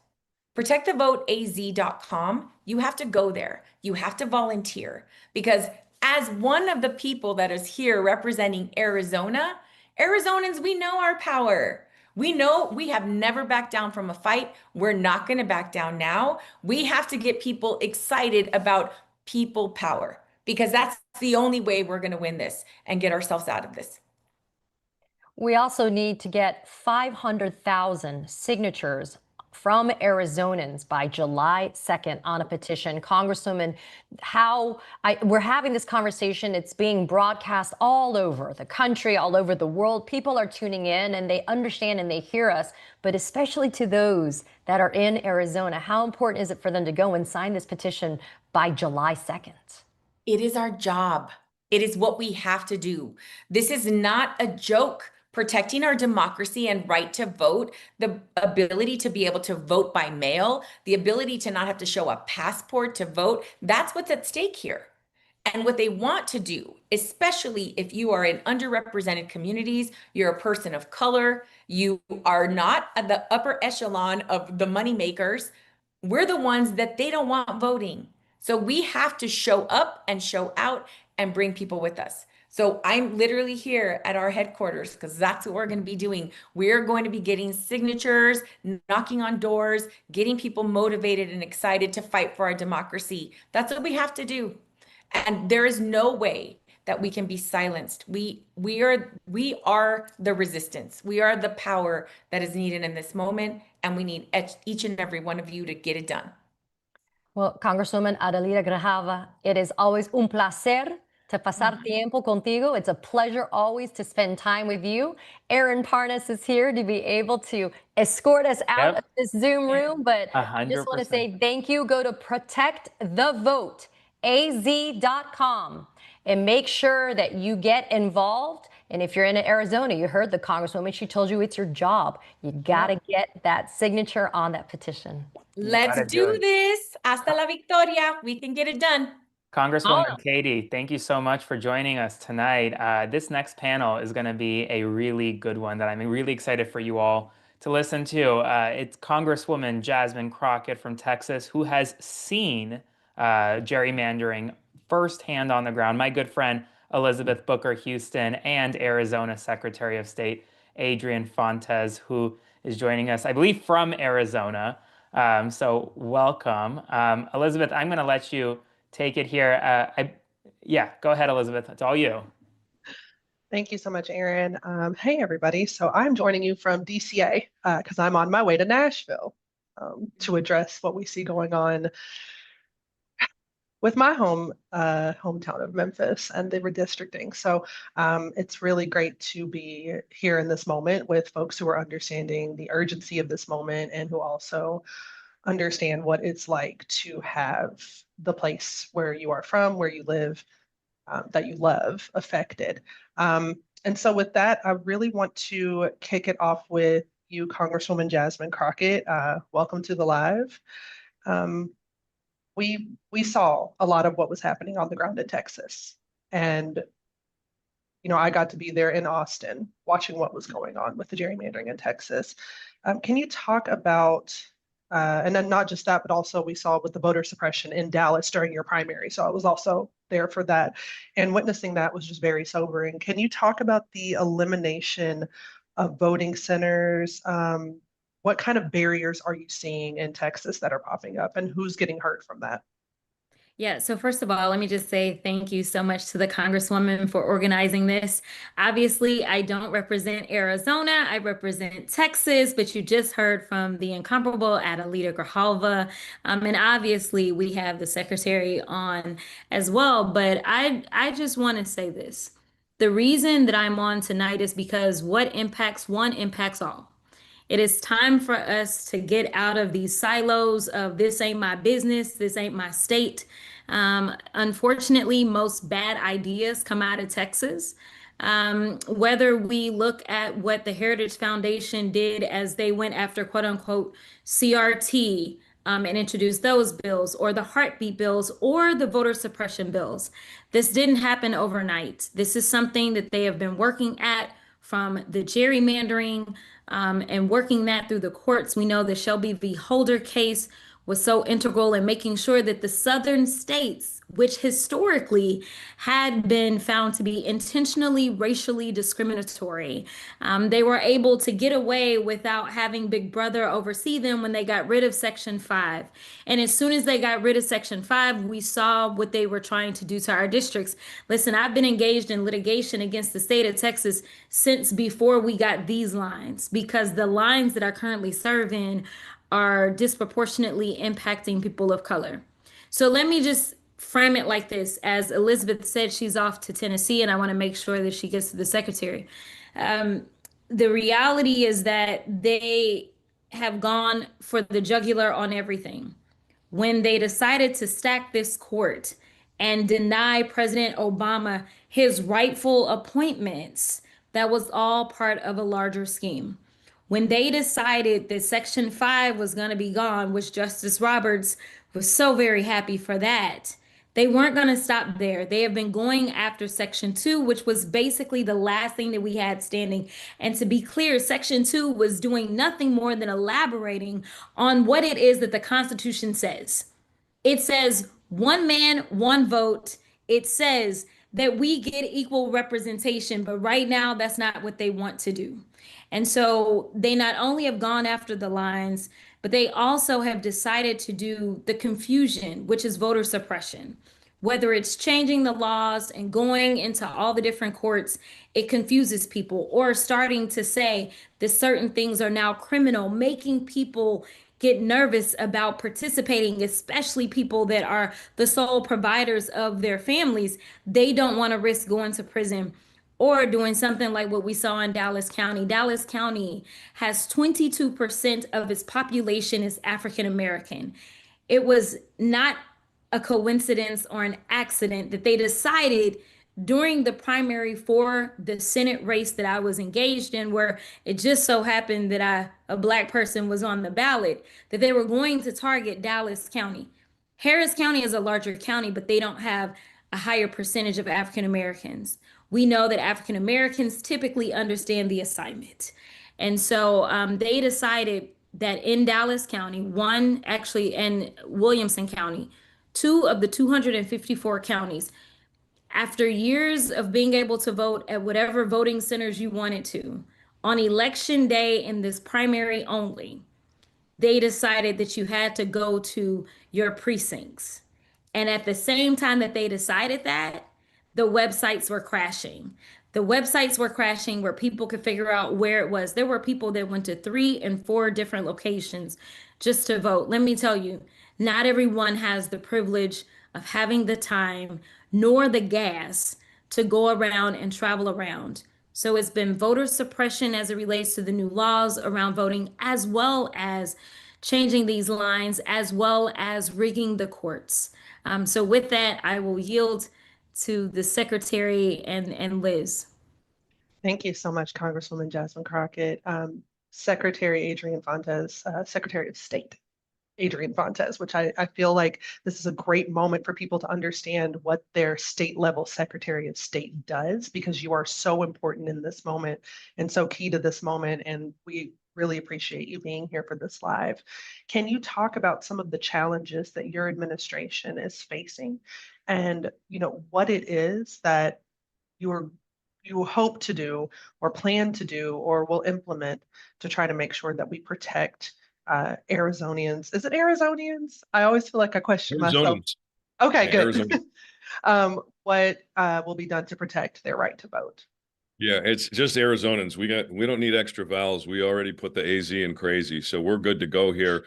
ProtectTheVoteAZ.com, you have to go there. You have to volunteer, because as one of the people that is here representing Arizona, Arizonans, we know our power. We know we have never backed down from a fight. We're not going to back down now. We have to get people excited about people power, because that's the only way we're going to win this and get ourselves out of this.
We also need to get 500,000 signatures from Arizonans by July 2nd on a petition. Congresswoman, we're having this conversation. It's being broadcast all over the country, all over the world. People are tuning in and they understand and they hear us, but especially to those that are in Arizona, how important is it for them to go and sign this petition by July 2nd?
It is our job. It is what we have to do. This is not a joke. Protecting our democracy and right to vote, the ability to be able to vote by mail, the ability to not have to show a passport to vote, that's what's at stake here. And what they want to do, especially if you are in underrepresented communities, you're a person of color, you are not at the upper echelon of the moneymakers, we're the ones that they don't want voting. So we have to show up and show out and bring people with us. So I'm literally here at our headquarters because that's what we're going to be doing. We're going to be getting signatures, knocking on doors, getting people motivated and excited to fight for our democracy. That's what we have to do. And there is no way that we can be silenced. We are the resistance. We are the power that is needed in this moment, and we need each and every one of you to get it done.
Well, Congresswoman Adelita Grijalva, it is always un placer to pasar tiempo contigo. It's a pleasure always to spend time with you. Aaron Parnas is here to be able to escort us out of this Zoom room, but I just want to say thank you. Go to protectthevoteaz.com and make sure that you get involved. And if you're in Arizona, you heard the Congresswoman, she told you it's your job. You got to get that signature on that petition.
Let's do this. Hasta la victoria. We can get it done.
Congresswoman Katie, thank you so much for joining us tonight. This next panel is going to be a really good one that I'm really excited for you all to listen to. It's Congresswoman Jasmine Crockett from Texas, who has seen gerrymandering firsthand on the ground. My good friend Elizabeth Booker Houston and Arizona Secretary of State Adrian Fontes, who is joining us, I believe, from Arizona. So welcome. Elizabeth, I'm going to let you take it here. Go ahead, Elizabeth. It's all you.
Thank you so much, Aaron. Hey, everybody. So I'm joining you from DCA because I'm on my way to Nashville to address what we see going on with my hometown of Memphis and the redistricting. So it's really great to be here in this moment with folks who are understanding the urgency of this moment and who also understand what it's like to have the place where you are from, where you live, that you love affected. And so with that, I really want to kick it off with you, Congresswoman Jasmine Crockett. Welcome to the live. We saw a lot of what was happening on the ground in Texas. And, you know, I got to be there in Austin watching what was going on with the gerrymandering in Texas. Can you talk about and then not just that, but also we saw with the voter suppression in Dallas during your primary. So I was also there for that. And witnessing that was just very sobering. Can you talk about the elimination of voting centers? What kind of barriers are you seeing in Texas that are popping up and who's getting hurt from that?
Yeah, so first of all, let me just say thank you so much to the Congresswoman for organizing this. Obviously, I don't represent Arizona, I represent Texas, but you just heard from the incomparable Adelita Grijalva. And obviously, we have the Secretary on as well. But I just want to say this. The reason that I'm on tonight is because what impacts one impacts all. It is time for us to get out of these silos of this ain't my business, this ain't my state. Unfortunately, most bad ideas come out of Texas. Whether we look at what the Heritage Foundation did as they went after quote unquote CRT and introduced those bills, or the heartbeat bills, or the voter suppression bills. This didn't happen overnight. This is something that they have been working at from the gerrymandering and working that through the courts. We know the Shelby v. Holder case was so integral in making sure that the southern states, which historically had been found to be intentionally racially discriminatory, they were able to get away without having Big Brother oversee them when they got rid of Section 5. And as soon as they got rid of Section 5, we saw what they were trying to do to our districts. Listen, I've been engaged in litigation against the state of Texas since before we got these lines, because the lines that I currently serve in are disproportionately impacting people of color. So let me just frame it like this. As Elizabeth said, she's off to Tennessee, and I want to make sure that she gets to the secretary. The reality is that they have gone for the jugular on everything. When they decided to stack this court and deny President Obama his rightful appointments, that was all part of a larger scheme. When they decided that Section 5 was going to be gone, which Justice Roberts was so very happy for that, they weren't going to stop there. They have been going after Section 2, which was basically the last thing that we had standing. And to be clear, Section 2 was doing nothing more than elaborating on what it is that the Constitution says. It says one man, one vote. It says that we get equal representation, but right now that's not what they want to do. And so they not only have gone after the lines, but they also have decided to do the confusion, which is voter suppression. Whether it's changing the laws and going into all the different courts, it confuses people, or starting to say that certain things are now criminal, making people get nervous about participating, especially people that are the sole providers of their families. They don't want to risk going to prison or doing something like what we saw in Dallas County. Dallas County has 22% of its population is African American. It was not a coincidence or an accident that they decided during the primary for the Senate race that I was engaged in, where it just so happened that a Black person was on the ballot, that they were going to target Dallas County. Harris County is a larger county, but they don't have a higher percentage of African Americans. We know that African Americans typically understand the assignment. And so they decided that in Dallas County, one actually in Williamson County, two of the 254 counties, after years of being able to vote at whatever voting centers you wanted to, on election day in this primary only, they decided that you had to go to your precincts. And at the same time that they decided that, the websites were crashing. The websites were crashing where people could figure out where it was. There were people that went to 3 and 4 different locations just to vote. Let me tell you, not everyone has the privilege of having the time nor the gas to go around and travel around. So it's been voter suppression as it relates to the new laws around voting, as well as changing these lines, as well as rigging the courts. So with that, I will yield to the secretary and Liz.
Thank you so much, Congresswoman Jasmine Crockett. Secretary Adrian Fontes, Secretary of State Adrian Fontes, which I feel like this is a great moment for people to understand what their state level Secretary of State does, because you are so important in this moment and so key to this moment. And we really appreciate you being here for this live. Can you talk about some of the challenges that your administration is facing, and what it is that you hope to do or plan to do or will implement to try to make sure that we protect Arizonians? Is it Arizonians? I always feel like I question myself. Okay, good.
Arizona.
What will be done to protect their right to vote?
Yeah, it's just Arizonans. We don't need extra vowels. We already put the AZ in crazy, so we're good to go here.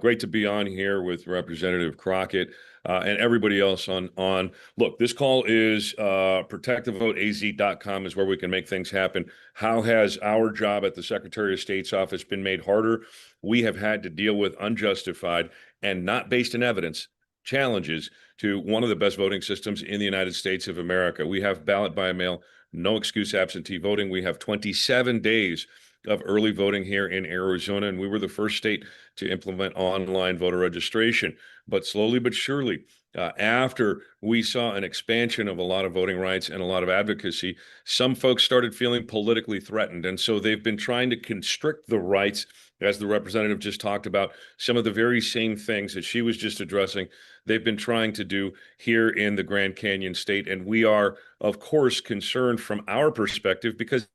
Great to be on here with Representative Crockett and everybody else on. Look, this call is protectthevoteaz.com is where we can make things happen. How has our job at the Secretary of State's office been made harder? We have had to deal with unjustified and not based in evidence challenges to one of the best voting systems in the United States of America. We have ballot by mail, no excuse absentee voting. We have 27 days of early voting here in Arizona, and we were the first state to implement online voter registration. But slowly but surely, after we saw an expansion of a lot of voting rights and a lot of advocacy, some folks started feeling politically threatened. And so they've been trying to constrict the rights, as the representative just talked about, some of the very same things that she was just addressing, they've been trying to do here in the Grand Canyon state. And we are, of course, concerned from our perspective, because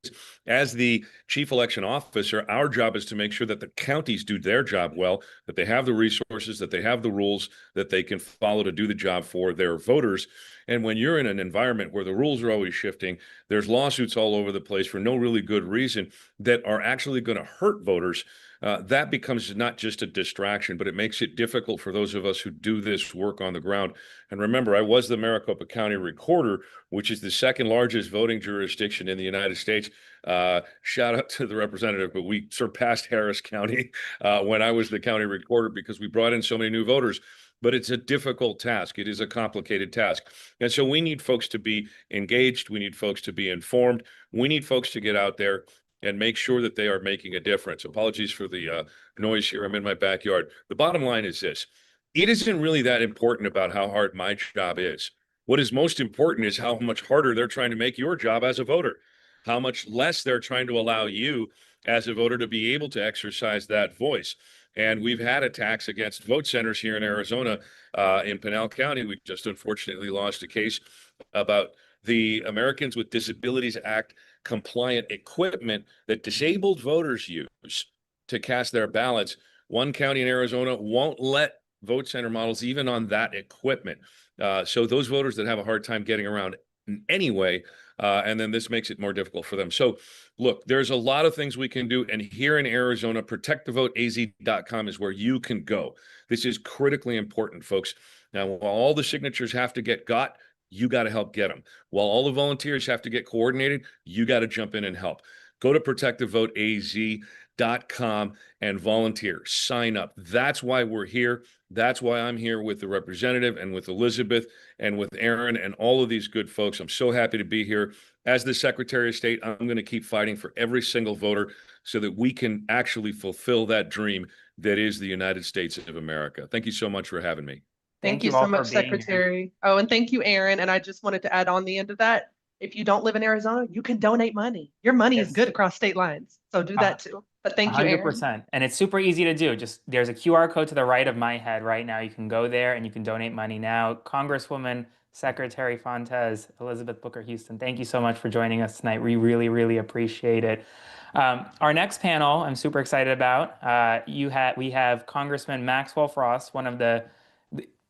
as the chief election officer, our job is to make sure that the counties do their job well, that they have the resources, that they have the rules that they can follow to do the job for their voters. And when you're in an environment where the rules are always shifting, there's lawsuits all over the place for no really good reason that are actually going to hurt voters. That becomes not just a distraction, but it makes it difficult for those of us who do this work on the ground. And remember, I was the Maricopa County Recorder, which is the second largest voting jurisdiction in the United States. Shout out to the representative, but we surpassed Harris County when I was the county recorder because we brought in so many new voters. But it's a difficult task. It is a complicated task. And so we need folks to be engaged. We need folks to be informed. We need folks to get out there and make sure that they are making a difference. Apologies for the noise here. I'm in my backyard. The bottom line is this. It isn't really that important about how hard my job is. What is most important is how much harder they're trying to make your job as a voter, how much less they're trying to allow you as a voter to be able to exercise that voice. And we've had attacks against vote centers here in Arizona, in Pinal County. We just unfortunately lost a case about the Americans with Disabilities Act compliant equipment that disabled voters use to cast their ballots. One county in Arizona won't let vote center models even on that equipment. So those voters that have a hard time getting around anyway, and then this makes it more difficult for them. So look, there's a lot of things we can do. And here in Arizona, protectthevoteaz.com is where you can go. This is critically important, folks. Now, while all the signatures have to get got, you got to help get them. While all the volunteers have to get coordinated, you got to jump in and help. Go to protectthevoteaz.com and volunteer. Sign up. That's why we're here. That's why I'm here with the representative and with Elizabeth and with Aaron and all of these good folks. I'm so happy to be here. As the Secretary of State, I'm going to keep fighting for every single voter so that we can actually fulfill that dream that is the United States of America. Thank you so much for having me.
Thank you so much, Secretary. Oh, and thank you, Aaron. And I just wanted to add on the end of that, if you don't live in Arizona, you can donate money. Your money is good across state lines. So do that too. But thank you, Aaron.
100%. And it's super easy to do. Just there's a QR code to the right of my head right now. You can go there and you can donate money now. Congresswoman, Secretary Fontes, Elizabeth Booker Houston, thank you so much for joining us tonight. We really, really appreciate it. Our next panel, I'm super excited about. We have Congressman Maxwell Frost, one of the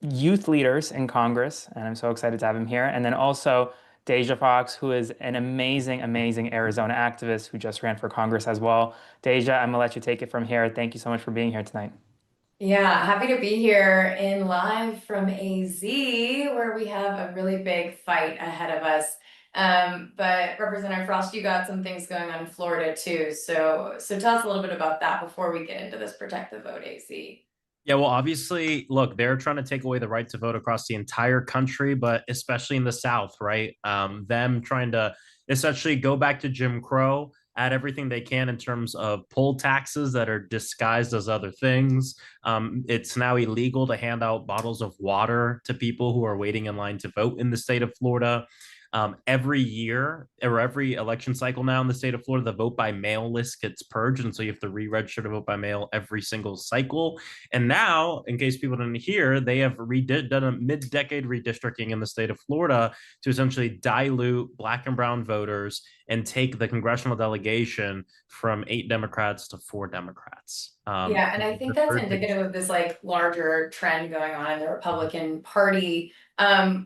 youth leaders in Congress, and I'm so excited to have him here. And then also Deja Fox, who is an amazing, amazing Arizona activist who just ran for Congress as well. Deja, I'm gonna let you take it from here. Thank you so much for being here tonight.
Yeah, happy to be here in live from AZ, where we have a really big fight ahead of us. But Representative Frost, you got some things going on in Florida too. So tell us a little bit about that before we get into this Protect the Vote AZ.
Yeah, well, obviously, look, they're trying to take away the right to vote across the entire country, but especially in the South, right? Them trying to essentially go back to Jim Crow, add everything they can in terms of poll taxes that are disguised as other things. It's now illegal to hand out bottles of water to people who are waiting in line to vote in the state of Florida. Every year or every election cycle now in the state of Florida, the vote by mail list gets purged. And so you have to re-register to vote by mail every single cycle. And now, in case people didn't hear, they have done a mid-decade redistricting in the state of Florida to essentially dilute Black and brown voters and take the congressional delegation from 8 Democrats to 4 Democrats. Democrats.
Yeah, and I think that's indicative of this like larger trend going on in the Republican Party,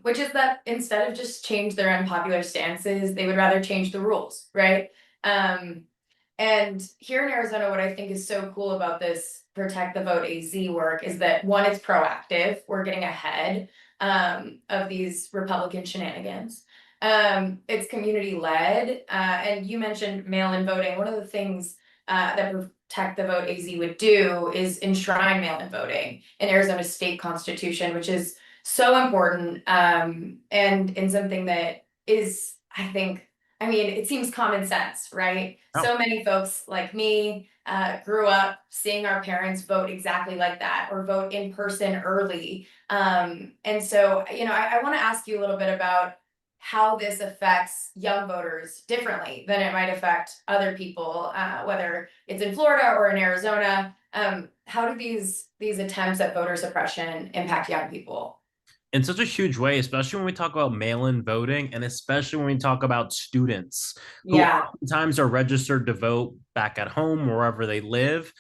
which is that instead of just change their unpopular stances, they would rather change the rules, right? And here in Arizona, what I think is so cool about this Protect the Vote AZ work is that one, it's proactive. We're getting ahead of these Republican shenanigans. It's community led, and you mentioned mail-in voting. One of the things that Protect the Vote AZ would do is enshrine mail-in voting in Arizona's state constitution, which is so important, and in something that is, I mean, it seems common sense, right?
Oh.
So many folks like me grew up seeing our parents vote exactly like that or vote in person early. And so, I want to ask you a little bit about how this affects young voters differently than it might affect other people, whether it's in Florida or in Arizona. How do these attempts at voter suppression impact young people?
In such a huge way, especially when we talk about mail-in voting, and especially when we talk about students who oftentimes are registered to vote back at home, wherever they live,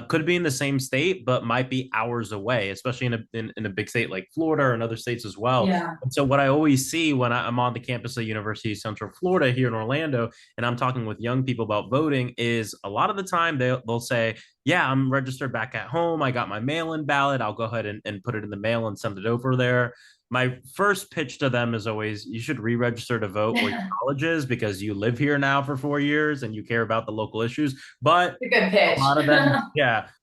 could be in the same state, but might be hours away, especially in a big state like Florida or in other states as well.
Yeah.
And so what I always see when I'm on the campus of University of Central Florida here in Orlando, and I'm talking with young people about voting, is a lot of the time they'll say, yeah, I'm registered back at home. I got my mail-in ballot. I'll go ahead and put it in the mail and send it over there. My first pitch to them is always, you should re-register to vote where your college is, because you live here now for 4 years and you care about the local issues. But
a good pitch.
A lot of them,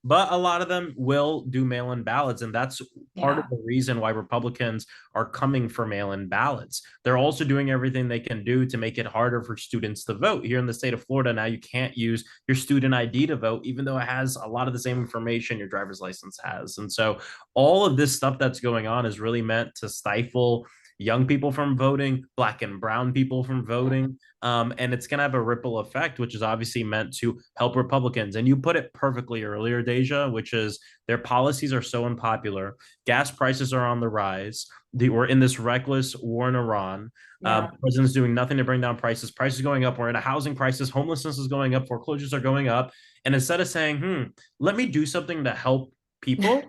but a lot of them will do mail-in ballots, and that's part of the reason why Republicans are coming for mail-in ballots. They're also doing everything they can do to make it harder for students to vote. Here in the state of Florida, now you can't use your student ID to vote, even though it has a lot of the same information your driver's license has. And so all of this stuff that's going on is really meant to stifle young people from voting, Black and brown people from voting. And it's going to have a ripple effect, which is obviously meant to help Republicans. And you put it perfectly earlier, Deja, which is their policies are so unpopular. Gas prices are on the rise. We're in this reckless war in Iran. The president's doing nothing to bring down prices. Prices going up. We're in a housing crisis. Homelessness is going up. Foreclosures are going up. And instead of saying, let me do something to help people,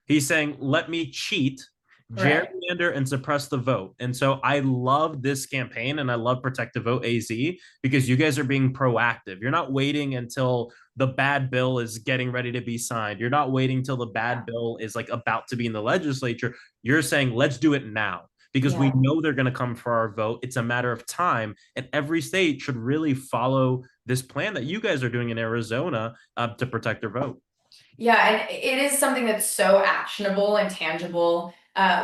he's saying, let me cheat, gerrymander, and suppress the vote. And so I love this campaign, and I love Protect the Vote AZ, because you guys are being proactive. You're not waiting until the bad bill is getting ready to be signed. You're not waiting till the bad bill is like about to be in the legislature. You're saying, let's do it now, because we know they're going to come for our vote. It's a matter of time. And every state should really follow this plan that you guys are doing in Arizona to protect their vote.
Yeah, and it is something that's so actionable and tangible.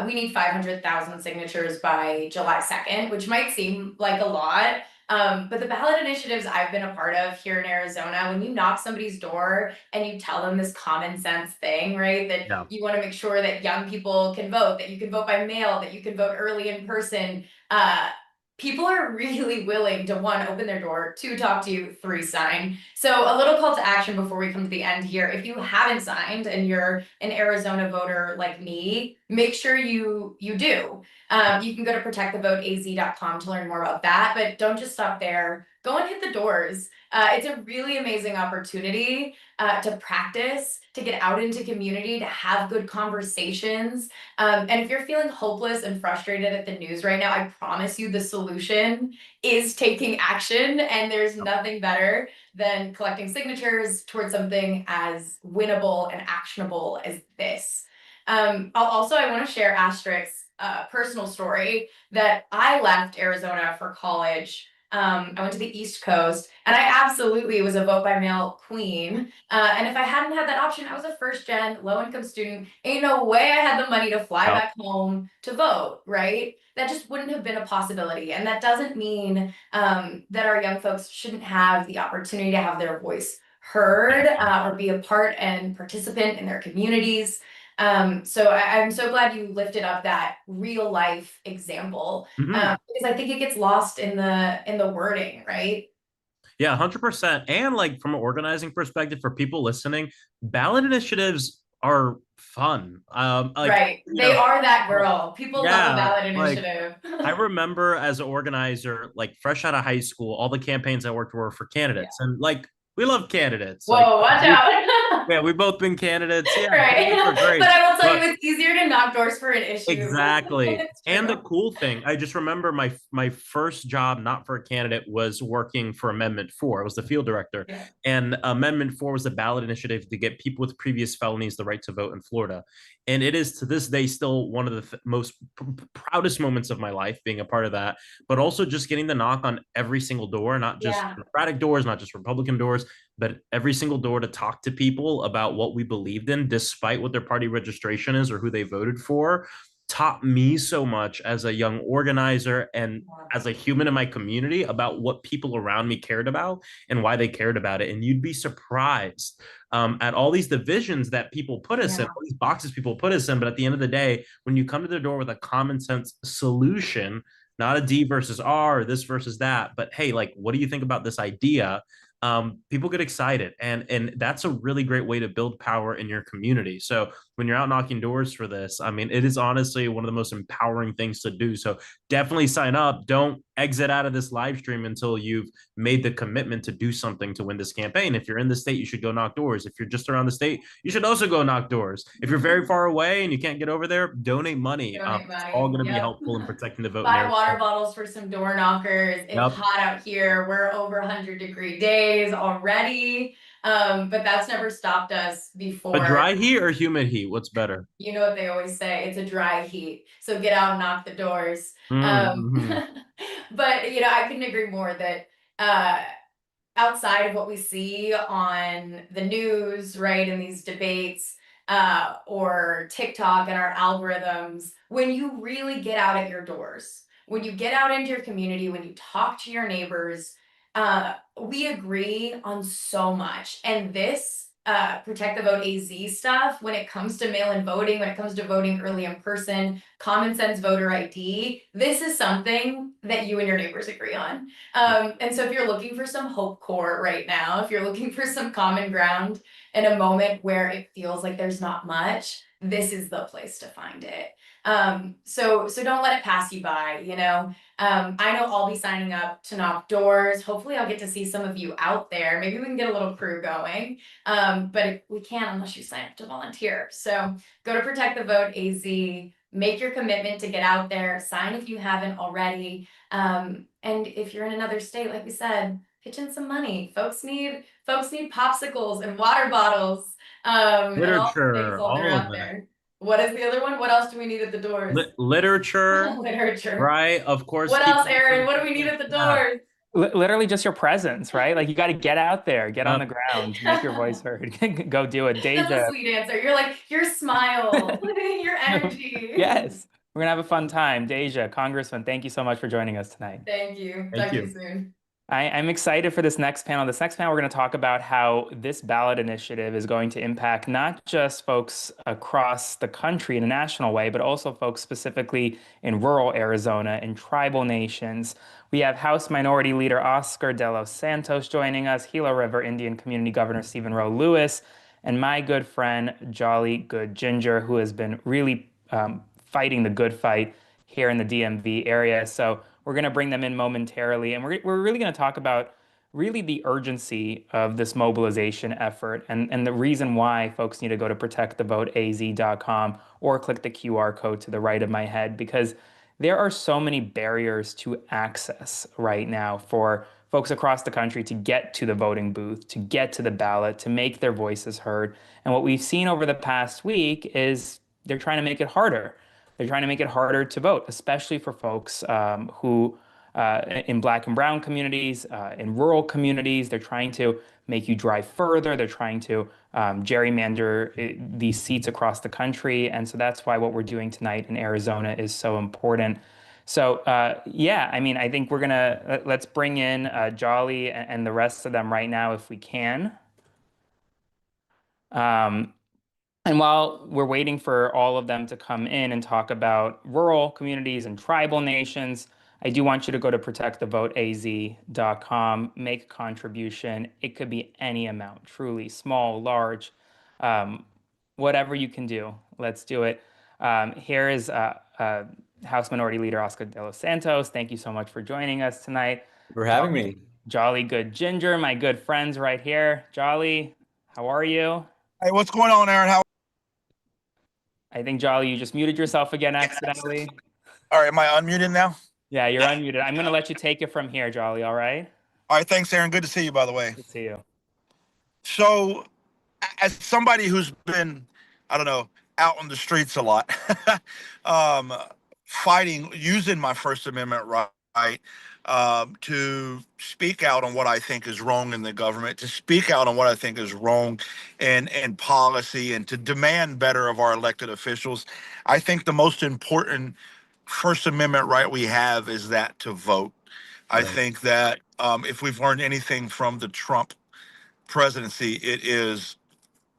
We need 500,000 signatures by July 2nd, which might seem like a lot. But the ballot initiatives I've been a part of here in Arizona, when you knock somebody's door and you tell them this common sense thing, right? That you want to make sure that young people can vote, that you can vote by mail, that you can vote early in person. People are really willing to, one, open their door, two, talk to you, three, sign. So a little call to action before we come to the end here. If you haven't signed and you're an Arizona voter like me, make sure you do. You can go to protectthevoteaz.com to learn more about that, but don't just stop there. Go and hit the doors. It's a really amazing opportunity to practice, to get out into community, to have good conversations. And if you're feeling hopeless and frustrated at the news right now, I promise you the solution is taking action. And there's nothing better than collecting signatures towards something as winnable and actionable as this. I want to share Asterix's personal story that I left Arizona for college. I went to the East Coast, and I absolutely was a vote by mail queen. And if I hadn't had that option, I was a first gen low income student. Ain't no way I had the money to fly back home to vote, right? That just wouldn't have been a possibility. And that doesn't mean that our young folks shouldn't have the opportunity to have their voice heard or be a part and participant in their communities. So I'm so glad you lifted up that real life example, because I think it gets lost in the wording, right?
Yeah, 100%. And like from an organizing perspective for people listening, ballot initiatives are fun.
Right. They are that girl. People love a ballot initiative.
I remember as an organizer, like fresh out of high school, all the campaigns I worked were for candidates. And like, we love candidates.
Whoa, watch out.
Yeah, we've both been candidates. Yeah,
Right.
debates are great.
But I will tell you, it's easier to knock doors for an issue.
Exactly.
It's
And the
true.
cool thing, I just remember my first job, not for a candidate, was working for Amendment 4. I was the field director.
Yeah.
And Amendment 4 was a ballot initiative to get people with previous felonies the right to vote in Florida. And it is to this day still one of the most proudest moments of my life being a part of that, but also just getting the knock on every single door, not just
Yeah.
Democratic doors, not just Republican doors, but every single door to talk to people about what we believed in, despite what their party registration is or who they voted for, taught me so much as a young organizer and as a human in my community about what people around me cared about and why they cared about it. And you'd be surprised at all these divisions that people put us in, all these boxes people put us in. But at the end of the day, when you come to the door with a common sense solution, not a D versus R or this versus that, but hey, like, what do you think about this idea? People get excited, and that's a really great way to build power in your community. So when you're out knocking doors for this, I mean, it is honestly one of the most empowering things to do. So definitely sign up. Don't exit out of this live stream until you've made the commitment to do something to win this campaign. If you're in the state, you should go knock doors. If you're just around the state, you should also go knock doors. If you're very far away and you can't get over there, donate money.
Donate money.
It's all going to be helpful in protecting the vote.
Buy water bottles for some door knockers. It's
Yep.
hot out here. We're over 100-degree days already. But that's never stopped us before.
A dry heat or humid heat? What's better?
You know what they always say, it's a dry heat. So get out and knock the doors. But I couldn't agree more that outside of what we see on the news, right, in these debates, or TikTok and our algorithms, when you really get out at your doors, when you get out into your community, when you talk to your neighbors, we agree on so much. And this Protect the Vote AZ stuff, when it comes to mail-in voting, when it comes to voting early in person, common sense voter ID, this is something that you and your neighbors agree on. And so if you're looking for some hope core right now, if you're looking for some common ground in a moment where it feels like there's not much, this is the place to find it. So don't let it pass you by, I know I'll be signing up to knock doors. Hopefully I'll get to see some of you out there. Maybe we can get a little crew going. But we can't unless you sign up to volunteer. So go to Protect the Vote AZ, make your commitment to get out there, sign if you haven't already. And if you're in another state, like we said, pitch in some money. Folks need popsicles and water bottles.
Literature, all of
it. What is the other one? What else do we need at the doors?
Literature.
Literature.
Right, of course.
What else, Aaron? What do we need at the doors?
Literally just your presence, right? Like, you got to get out there, get on the ground, make your voice heard. Go do it. Deja.
That's a sweet answer. You're like, your smile, your energy.
Yes. We're going to have a fun time. Deja, Congressman, thank you so much for joining us tonight.
Thank you.
Thank
Talk
you.
to you soon.
I'm excited for this next panel. This next panel, we're going to talk about how this ballot initiative is going to impact not just folks across the country in a national way, but also folks specifically in rural Arizona and tribal nations. We have House Minority Leader Oscar De Los Santos joining us, Gila River Indian Community Governor Stephen Rowe Lewis, and my good friend Jolly Good Ginger, who has been really fighting the good fight here in the DMV area. So we're going to bring them in momentarily, and we're really going to talk about really the urgency of this mobilization effort and the reason why folks need to go to protectthevoteaz.com or click the QR code to the right of my head, because there are so many barriers to access right now for folks across the country to get to the voting booth, to get to the ballot, to make their voices heard. And what we've seen over the past week is they're trying to make it harder. They're trying to make it harder to vote, especially for folks who in Black and brown communities, in rural communities. They're trying to make you drive further. They're trying to gerrymander these seats across the country. And so that's why what we're doing tonight in Arizona is so important. So yeah, I mean, I think we're gonna, let's bring in Jolly and the rest of them right now if we can. And while we're waiting for all of them to come in and talk about rural communities and tribal nations, I do want you to go to protectthevoteaz.com, make a contribution. It could be any amount, truly, small, large, whatever you can do. Let's do it. Here is House Minority Leader Oscar De Los Santos. Thank you so much for joining us tonight.
For having me.
Jolly Good Ginger, my good friends right here. Jolly, how are you?
Hey, what's going on, Aaron? How?
I think, Jolly, you just muted yourself again accidentally.
All right, am I unmuted now?
Yeah, you're unmuted. I'm going to let you take it from here, Jolly, all right?
All right, thanks, Aaron. Good to see you, by the way.
Good to see you.
So, as somebody who's been, I don't know, out on the streets a lot, um, fighting, using my First Amendment right, to speak out on what I think is wrong in the government, to speak out on what I think is wrong in policy, and to demand better of our elected officials. I think the most important First Amendment right we have is that to vote. I think that if we've learned anything from the Trump presidency, it is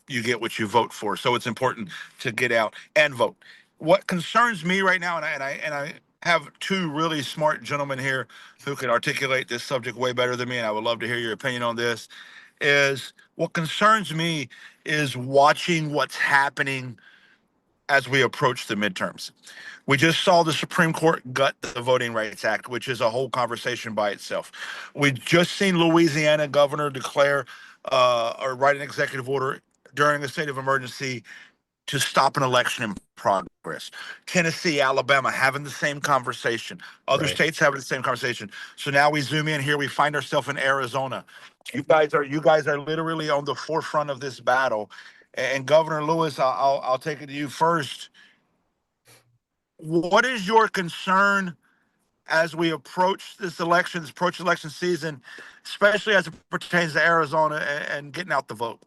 you get what you vote for. So it's important to get out and vote. What concerns me right now, and I have two really smart gentlemen here who can articulate this subject way better than me, and I would love to hear your opinion on this. Is what concerns me is watching what's happening as we approach the midterms. We just saw the Supreme Court gut the Voting Rights Act, which is a whole conversation by itself. We just seen Louisiana governor declare or write an executive order during a state of emergency to stop an election in progress. Tennessee, Alabama having the same conversation. Other states having the same conversation. So now we zoom in here. We find ourselves in Arizona. You guys are literally on the forefront of this battle. And Governor Lewis, I'll take it to you first. What is your concern as we approach this election, approach election season, especially as it pertains to Arizona and getting out the vote?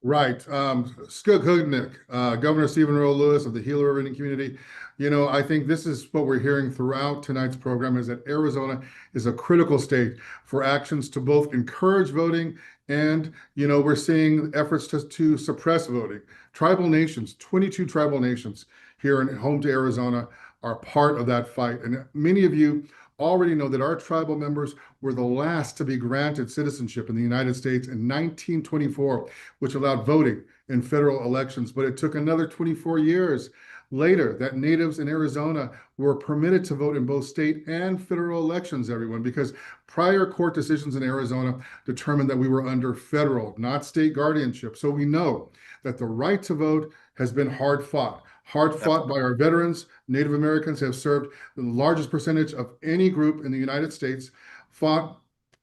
Right. Skug Hudnick, Governor Stephen Earl Lewis of the Gila River Indian Community. I think this is what we're hearing throughout tonight's program is that Arizona is a critical state for actions to both encourage voting and, we're seeing efforts to suppress voting. Tribal nations, 22 tribal nations here in home to Arizona are part of that fight. And many of you already know that our tribal members were the last to be granted citizenship in the United States in 1924, which allowed voting in federal elections. But it took another 24 years later that natives in Arizona were permitted to vote in both state and federal elections, everyone, because prior court decisions in Arizona determined that we were under federal, not state guardianship. So we know that the right to vote has been hard fought by our veterans. Native Americans have served the largest percentage of any group in the United States,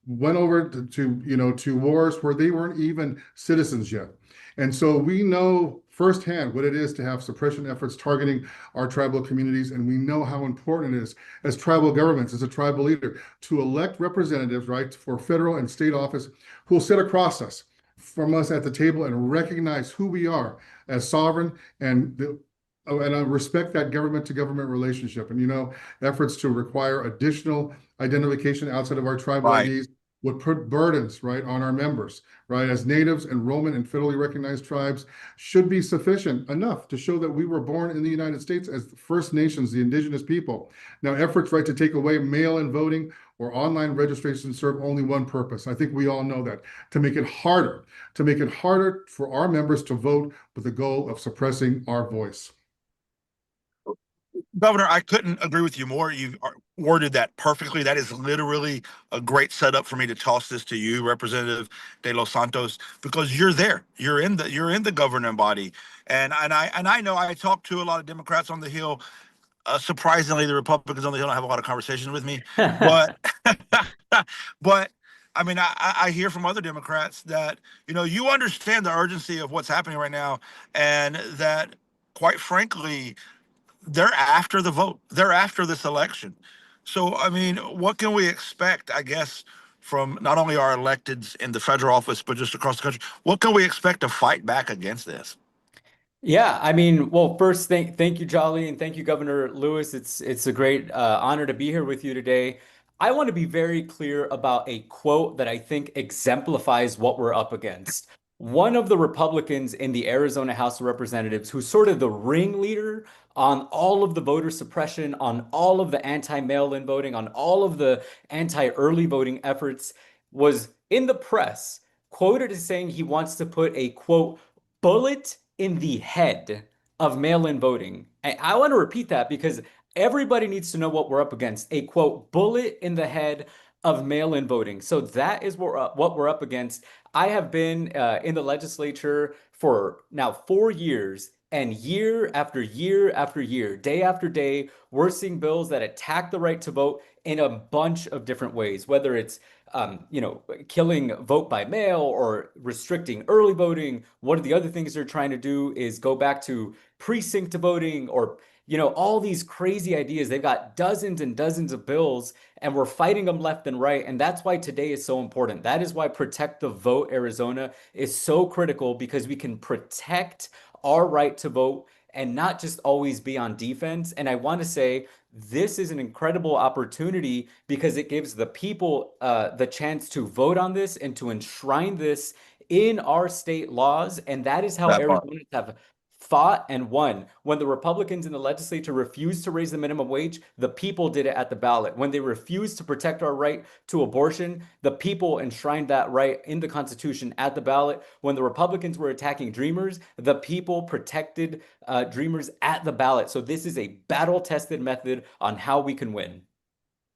went over to wars where they weren't even citizens yet. And so we know firsthand what it is to have suppression efforts targeting our tribal communities. And we know how important it is as tribal governments, as a tribal leader, to elect representatives, right, for federal and state office who will sit across us from us at the table and recognize who we are as sovereign and I respect that government to government relationship. And, efforts to require additional identification outside of our tribal IDs would put burdens, right, on our members, right? As natives, enrollment in federally recognized tribes should be sufficient enough to show that we were born in the United States as First Nations, the indigenous people. Now, efforts, right, to take away mail-in voting or online registration serve only one purpose. I think we all know that, to make it harder for our members to vote with the goal of suppressing our voice.
Governor, I couldn't agree with you more. You worded that perfectly. That is literally a great setup for me to toss this to you, Representative De Los Santos, because you're there. You're in the governing body, and I know I talked to a lot of Democrats on the Hill. Surprisingly, the Republicans on the Hill don't have a lot of conversations with me, but but I mean, I hear from other Democrats that you understand the urgency of what's happening right now, and that quite frankly, they're after the vote. They're after this election. So, I mean, what can we expect, I guess, from not only our electeds in the federal office, but just across the country? What can we expect to fight back against this?
Yeah, I mean, well, first, thank you, Jolly, and thank you, Governor Lewis. It's a great honor to be here with you today. I want to be very clear about a quote that I think exemplifies what we're up against. One of the Republicans in the Arizona House of Representatives, who's sort of the ringleader on all of the voter suppression, on all of the anti-mail-in voting, on all of the anti-early voting efforts, was in the press quoted as saying he wants to put a, quote, bullet in the head of mail-in voting. I want to repeat that because everybody needs to know what we're up against. A, quote, bullet in the head of mail-in voting. So that is what we're up against. I have been in the legislature for now 4 years, and year after year after year, day after day, we're seeing bills that attack the right to vote in a bunch of different ways, whether it's killing vote by mail or restricting early voting. One of the other things they're trying to do is go back to precinct voting, or all these crazy ideas. They've got dozens and dozens of bills, and we're fighting them left and right. And that's why today is so important. That is why Protect the Vote Arizona is so critical, because we can protect our right to vote and not just always be on defense. And I want to say this is an incredible opportunity because it gives the people the chance to vote on this and to enshrine this in our state laws. And that is how Arizonans have fought and won. When the Republicans in the legislature refused to raise the minimum wage, the people did it at the ballot. When they refused to protect our right to abortion, the people enshrined that right in the Constitution at the ballot. When the Republicans were attacking Dreamers, the people protected Dreamers at the ballot. So this is a battle-tested method on how we can win.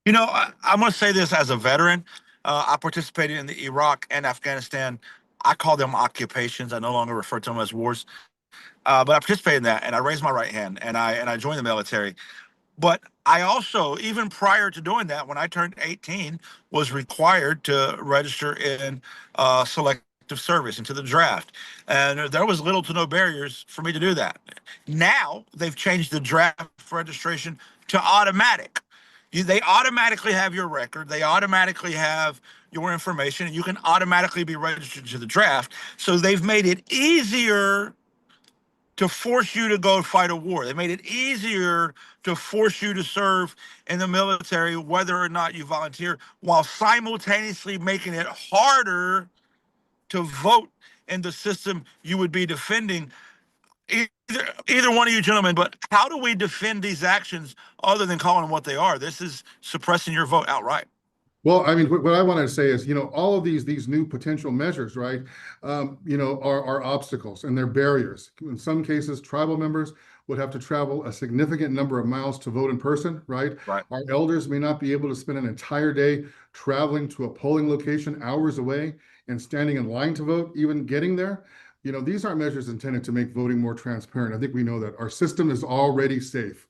I'm going to say this as a veteran. I participated in the Iraq and Afghanistan. I call them occupations. I no longer refer to them as wars. But I participated in that, and I raised my right hand, and I joined the military. But I also, even prior to doing that, when I turned 18, was required to register in selective service, into the draft. And there was little to no barriers for me to do that. Now, they've changed the draft registration to automatic. They automatically have your record. They automatically have your information, and you can automatically be registered to the draft. So they've made it easier to force you to go fight a war. They made it easier to force you to serve in the military, whether or not you volunteer, while simultaneously making it harder to vote in the system you would be defending. Either one of you gentlemen, but how do we defend these actions other than calling them what they are? This is suppressing your vote outright.
Well, I mean, what I want to say is, all of these new potential measures, right, are obstacles and they're barriers. In some cases, tribal members would have to travel a significant number of miles to vote in person, right? Our elders may not be able to spend an entire day traveling to a polling location hours away and standing in line to vote, even getting there. These aren't measures intended to make voting more transparent. I think we know that our system is already safe.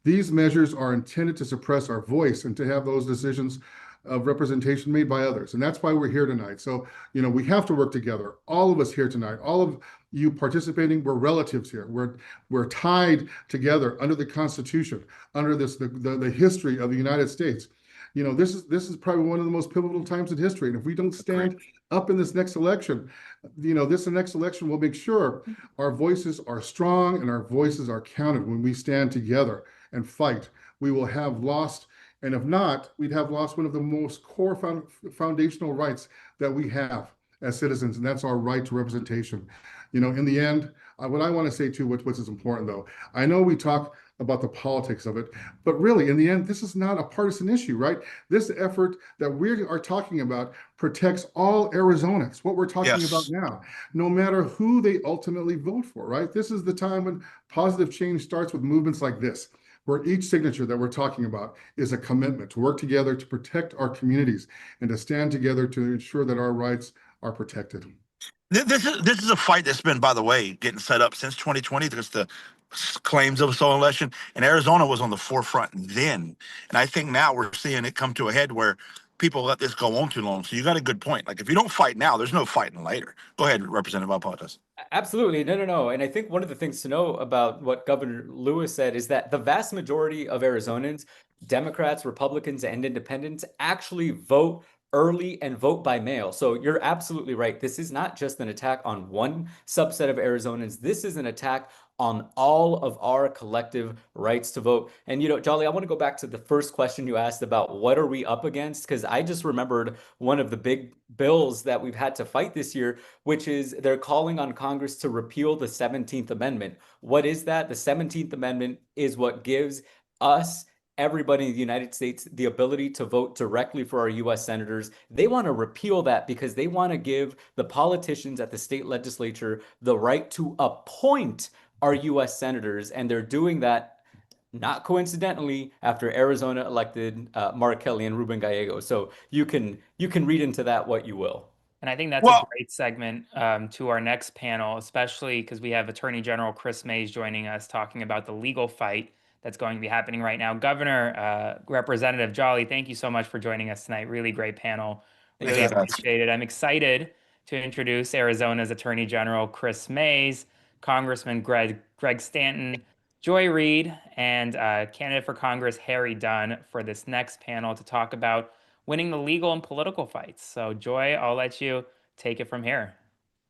These measures are intended to suppress our voice and to have those decisions of representation made by others. And that's why we're here tonight. So, we have to work together. All of us here tonight, all of you participating, we're relatives here. We're tied together under the Constitution, under the history of the United States. This is probably one of the most pivotal times in history. And if we don't stand up in this next election, this next election will make sure our voices are strong and our voices are counted. When we stand together and fight, we will have lost. And if not, we'd have lost one of the most core foundational rights that we have as citizens, and that's our right to representation. In the end, what I want to say too, which is important though, I know we talk about the politics of it, but really in the end, this is not a partisan issue, right? This effort that we are talking about protects all Arizonans, what we're talking about now, no matter who they ultimately vote for, right? This is the time when positive change starts with movements like this, where each signature that we're talking about is a commitment to work together to protect our communities and to stand together to ensure that our rights are protected.
This is a fight that's been, by the way, getting set up since 2020. There's the claims of a stolen election, and Arizona was on the forefront then. And I think now we're seeing it come to a head where people let this go on too long. So you got a good point. Like, if you don't fight now, there's no fighting later. Go ahead, Representative. I apologize.
Absolutely. No. And I think one of the things to know about what Governor Lewis said is that the vast majority of Arizonans, Democrats, Republicans, and independents, actually vote early and vote by mail. So you're absolutely right. This is not just an attack on one subset of Arizonans. This is an attack on all of our collective rights to vote. And, Jolly, I want to go back to the first question you asked about what are we up against? Because I just remembered one of the big bills that we've had to fight this year, which is they're calling on Congress to repeal the 17th Amendment. What is that? The 17th Amendment is what gives us, everybody in the United States, the ability to vote directly for our U.S. senators. They want to repeal that because they want to give the politicians at the state legislature the right to appoint our U.S. senators, and they're doing that not coincidentally, after Arizona elected Mark Kelly and Ruben Gallegos. So you can read into that what you will.
And I think that's a great segment to our next panel, especially because we have Attorney General Chris Mays joining us talking about the legal fight that's going to be happening right now. Governor, Representative Jolly, thank you so much for joining us tonight. Really great panel. Really appreciate it. I'm excited to introduce Arizona's Attorney General Chris Mays, Congressman Greg Stanton, Joy Reid, and candidate for Congress Harry Dunn for this next panel to talk about winning the legal and political fights. So Joy, I'll let you take it from here.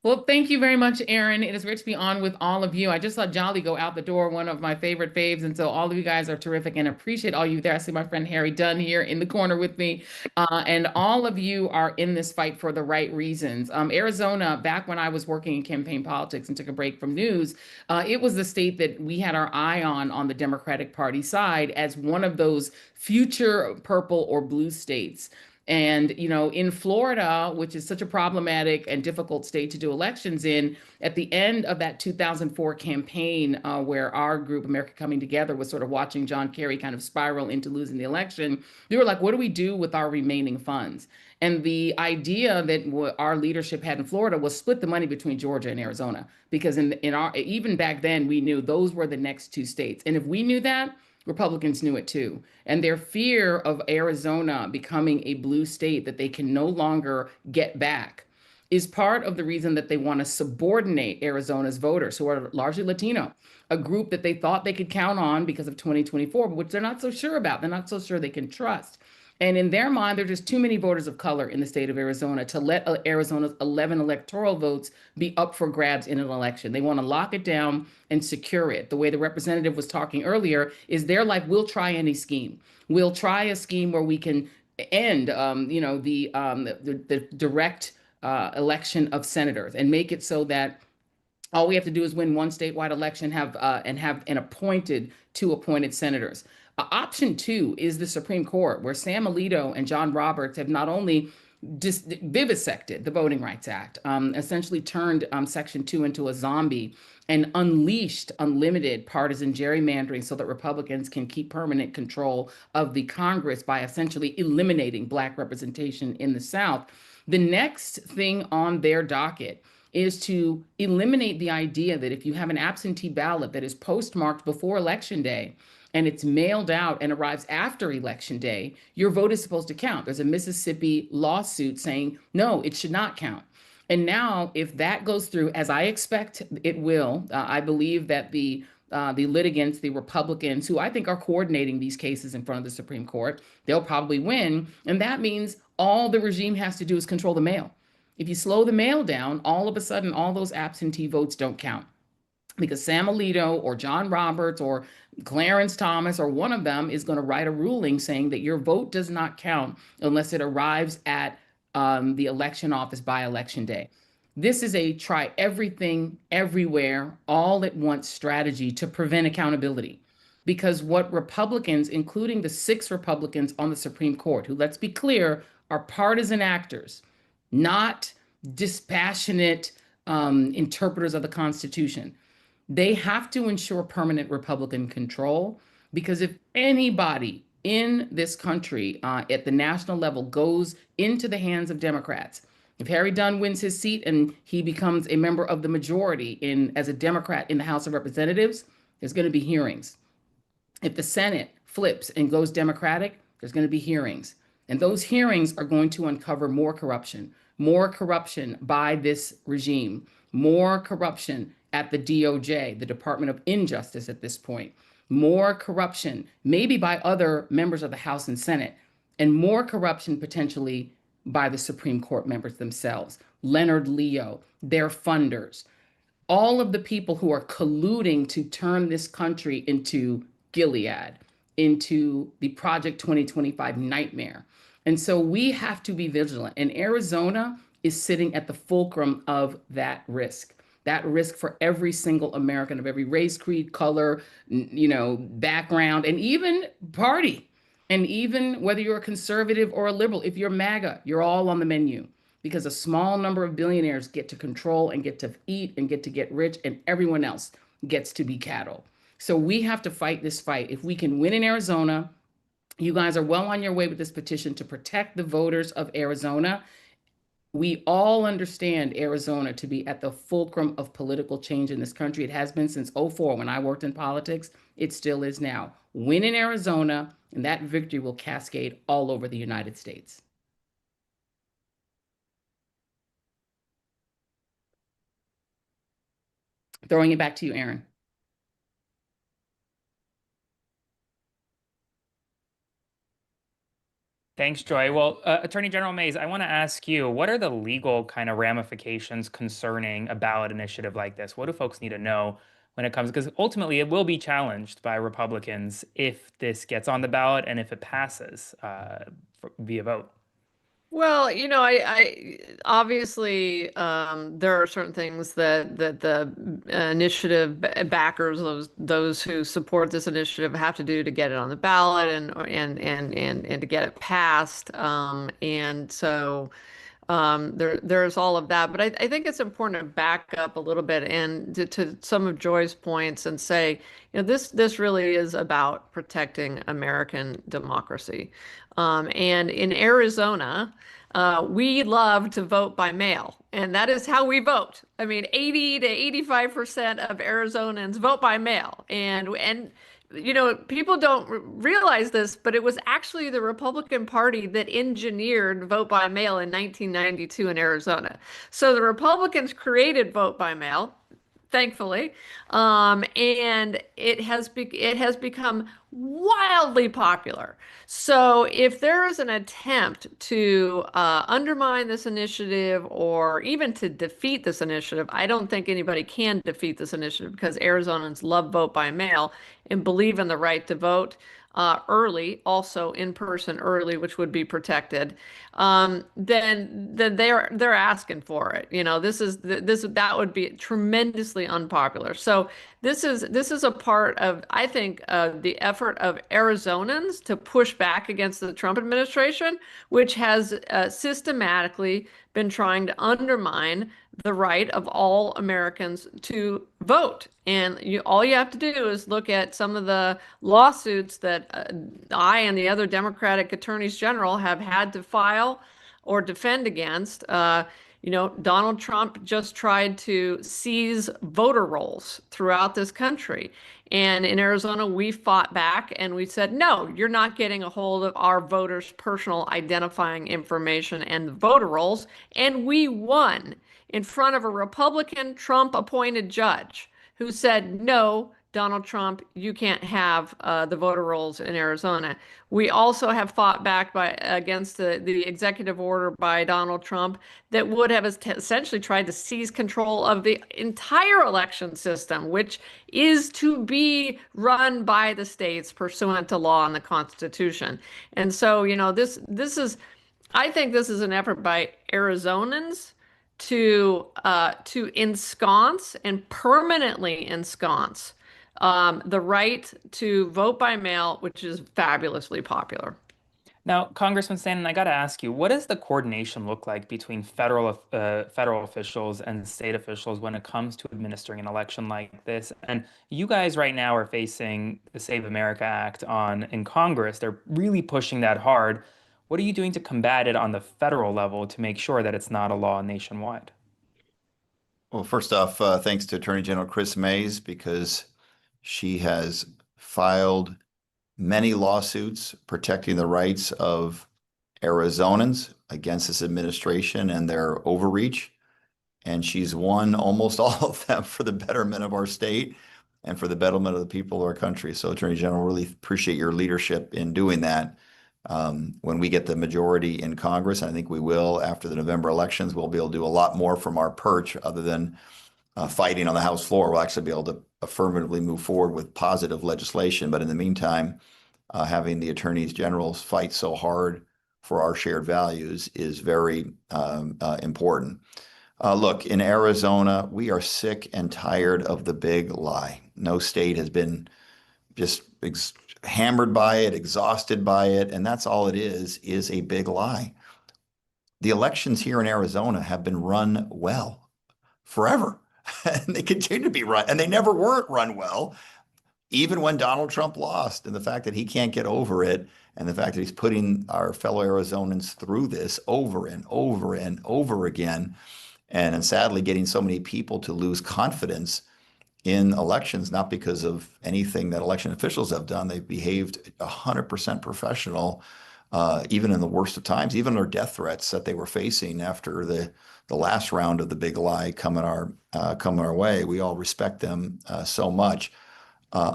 Well, thank you very much, Aaron. It is great to be on with all of you. I just saw Jolly go out the door, one of my favorite faves. And so all of you guys are terrific and appreciate all you there. I see my friend Harry Dunn here in the corner with me. And all of you are in this fight for the right reasons. Arizona, back when I was working in campaign politics and took a break from news, it was the state that we had our eye on the Democratic Party side as one of those future purple or blue states. And, you know, in Florida, which is such a problematic and difficult state to do elections in, at the end of that 2004 campaign, where our group, America Coming Together, was sort of watching John Kerry kind of spiral into losing the election, we were like, what do we do with our remaining funds? And the idea that our leadership had in Florida was split the money between Georgia and Arizona, because in our, even back then, we knew those were the next two states. And if we knew that, Republicans knew it too. And their fear of Arizona becoming a blue state that they can no longer get back is part of the reason that they want to subordinate Arizona's voters, who are largely Latino, a group that they thought they could count on because of 2024, but which they're not so sure about. They're not so sure they can trust. And in their mind, there are just too many voters of color in the state of Arizona to let Arizona's 11 electoral votes be up for grabs in an election. They want to lock it down and secure it. The way the representative was talking earlier is they're like, we'll try any scheme. We'll try a scheme where we can end, the direct election of senators and make it so that all we have to do is win one statewide election, have an appointed two appointed senators. Option two is the Supreme Court, where Sam Alito and John Roberts have not only vivisected the Voting Rights Act, essentially turned Section 2 into a zombie and unleashed unlimited partisan gerrymandering so that Republicans can keep permanent control of the Congress by essentially eliminating Black representation in the South. The next thing on their docket is to eliminate the idea that if you have an absentee ballot that is postmarked before Election Day, and it's mailed out and arrives after Election Day, your vote is supposed to count. There's a Mississippi lawsuit saying, no, it should not count. And now, if that goes through, as I expect it will, I believe that the litigants, the Republicans, who I think are coordinating these cases in front of the Supreme Court, they'll probably win. And that means all the regime has to do is control the mail. If you slow the mail down, all of a sudden, all those absentee votes don't count. Because Sam Alito or John Roberts or Clarence Thomas or one of them is going to write a ruling saying that your vote does not count unless it arrives at the election office by Election Day. This is a try everything, everywhere, all at once strategy to prevent accountability. Because what Republicans, including the 6 Republicans on the Supreme Court, who, let's be clear, are partisan actors, not dispassionate interpreters of the Constitution, they have to ensure permanent Republican control, because if anybody in this country at the national level goes into the hands of Democrats, if Harry Dunn wins his seat and he becomes a member of the majority as a Democrat in the House of Representatives, there's going to be hearings. If the Senate flips and goes Democratic, there's going to be hearings. And those hearings are going to uncover more corruption by this regime, more corruption at the DOJ, the Department of Injustice at this point, more corruption, maybe by other members of the House and Senate, and more corruption potentially by the Supreme Court members themselves, Leonard Leo, their funders, all of the people who are colluding to turn this country into Gilead, into the Project 2025 nightmare. And so we have to be vigilant. And Arizona is sitting at the fulcrum of that risk for every single American of every race, creed, color, background, and even party. And even whether you're a conservative or a liberal, if you're MAGA, you're all on the menu, because a small number of billionaires get to control and get to eat and get to get rich, and everyone else gets to be cattle. So we have to fight this fight. If we can win in Arizona, you guys are well on your way with this petition to protect the voters of Arizona. We all understand Arizona to be at the fulcrum of political change in this country. It has been since '04 when I worked in politics. It still is now. Win in Arizona, and that victory will cascade all over the United States. Throwing it back to you, Aaron.
Thanks, Joy. Well, Attorney General Mays, I want to ask you, what are the legal kind of ramifications concerning a ballot initiative like this? What do folks need to know when it comes? Because ultimately, it will be challenged by Republicans if this gets on the ballot and if it passes via vote.
Well, I obviously there are certain things that the initiative backers, those who support this initiative, have to do to get it on the ballot and to get it passed. And so there's all of that. But I think it's important to back up a little bit and to some of Joy's points and say, this really is about protecting American democracy. And in Arizona, we love to vote by mail, and that is how we vote. I mean, 80 to 85% of Arizonans vote by mail. And people don't realize this, but it was actually the Republican Party that engineered vote by mail in 1992 in Arizona. So the Republicans created vote by mail, thankfully, and it has become wildly popular. So if there is an attempt to undermine this initiative or even to defeat this initiative, I don't think anybody can defeat this initiative because Arizonans love vote by mail and believe in the right to vote early, also in person early, which would be protected. Then they're asking for it. That would be tremendously unpopular. So this is a part of, I think, the effort of Arizonans to push back against the Trump administration, which has systematically been trying to undermine the right of all Americans to vote. And all you have to do is look at some of the lawsuits that I and the other Democratic attorneys general have had to file or defend against. Donald Trump just tried to seize voter rolls throughout this country. And in Arizona, we fought back and we said, no, you're not getting a hold of our voters' personal identifying information and the voter rolls. And we won in front of a Republican Trump-appointed judge who said, no, Donald Trump, you can't have the voter rolls in Arizona. We also have fought back against the executive order by Donald Trump that would have essentially tried to seize control of the entire election system, which is to be run by the states pursuant to law and the Constitution. And so, I think this is an effort by Arizonans to ensconce and permanently ensconce the right to vote by mail, which is fabulously popular.
Now, Congressman Stanton, I got to ask you, what does the coordination look like between federal officials and state officials when it comes to administering an election like this? And you guys right now are facing the Save America Act in Congress. They're really pushing that hard. What are you doing to combat it on the federal level to make sure that it's not a law nationwide?
Well, first off, thanks to Attorney General Chris Mays, because she has filed many lawsuits protecting the rights of Arizonans against this administration and their overreach. And she's won almost all of them for the betterment of our state and for the betterment of the people of our country. So, Attorney General, really appreciate your leadership in doing that. When we get the majority in Congress, and I think we will after the November elections, we'll be able to do a lot more from our perch other than fighting on the House floor. We'll actually be able to affirmatively move forward with positive legislation. But in the meantime, having the attorneys generals fight so hard for our shared values is very important. Look, in Arizona, we are sick and tired of the big lie. No state has been just hammered by it, exhausted by it, and that's all it is a big lie. The elections here in Arizona have been run well forever, and they continue to be run, and they never weren't run well even when Donald Trump lost, and the fact that he can't get over it, and the fact that he's putting our fellow Arizonans through this over and over and over again, and sadly getting so many people to lose confidence in elections, not because of anything that election officials have done. They've behaved 100% professional, even in the worst of times, even their death threats that they were facing after the last round of the big lie coming our way. We all respect them so much.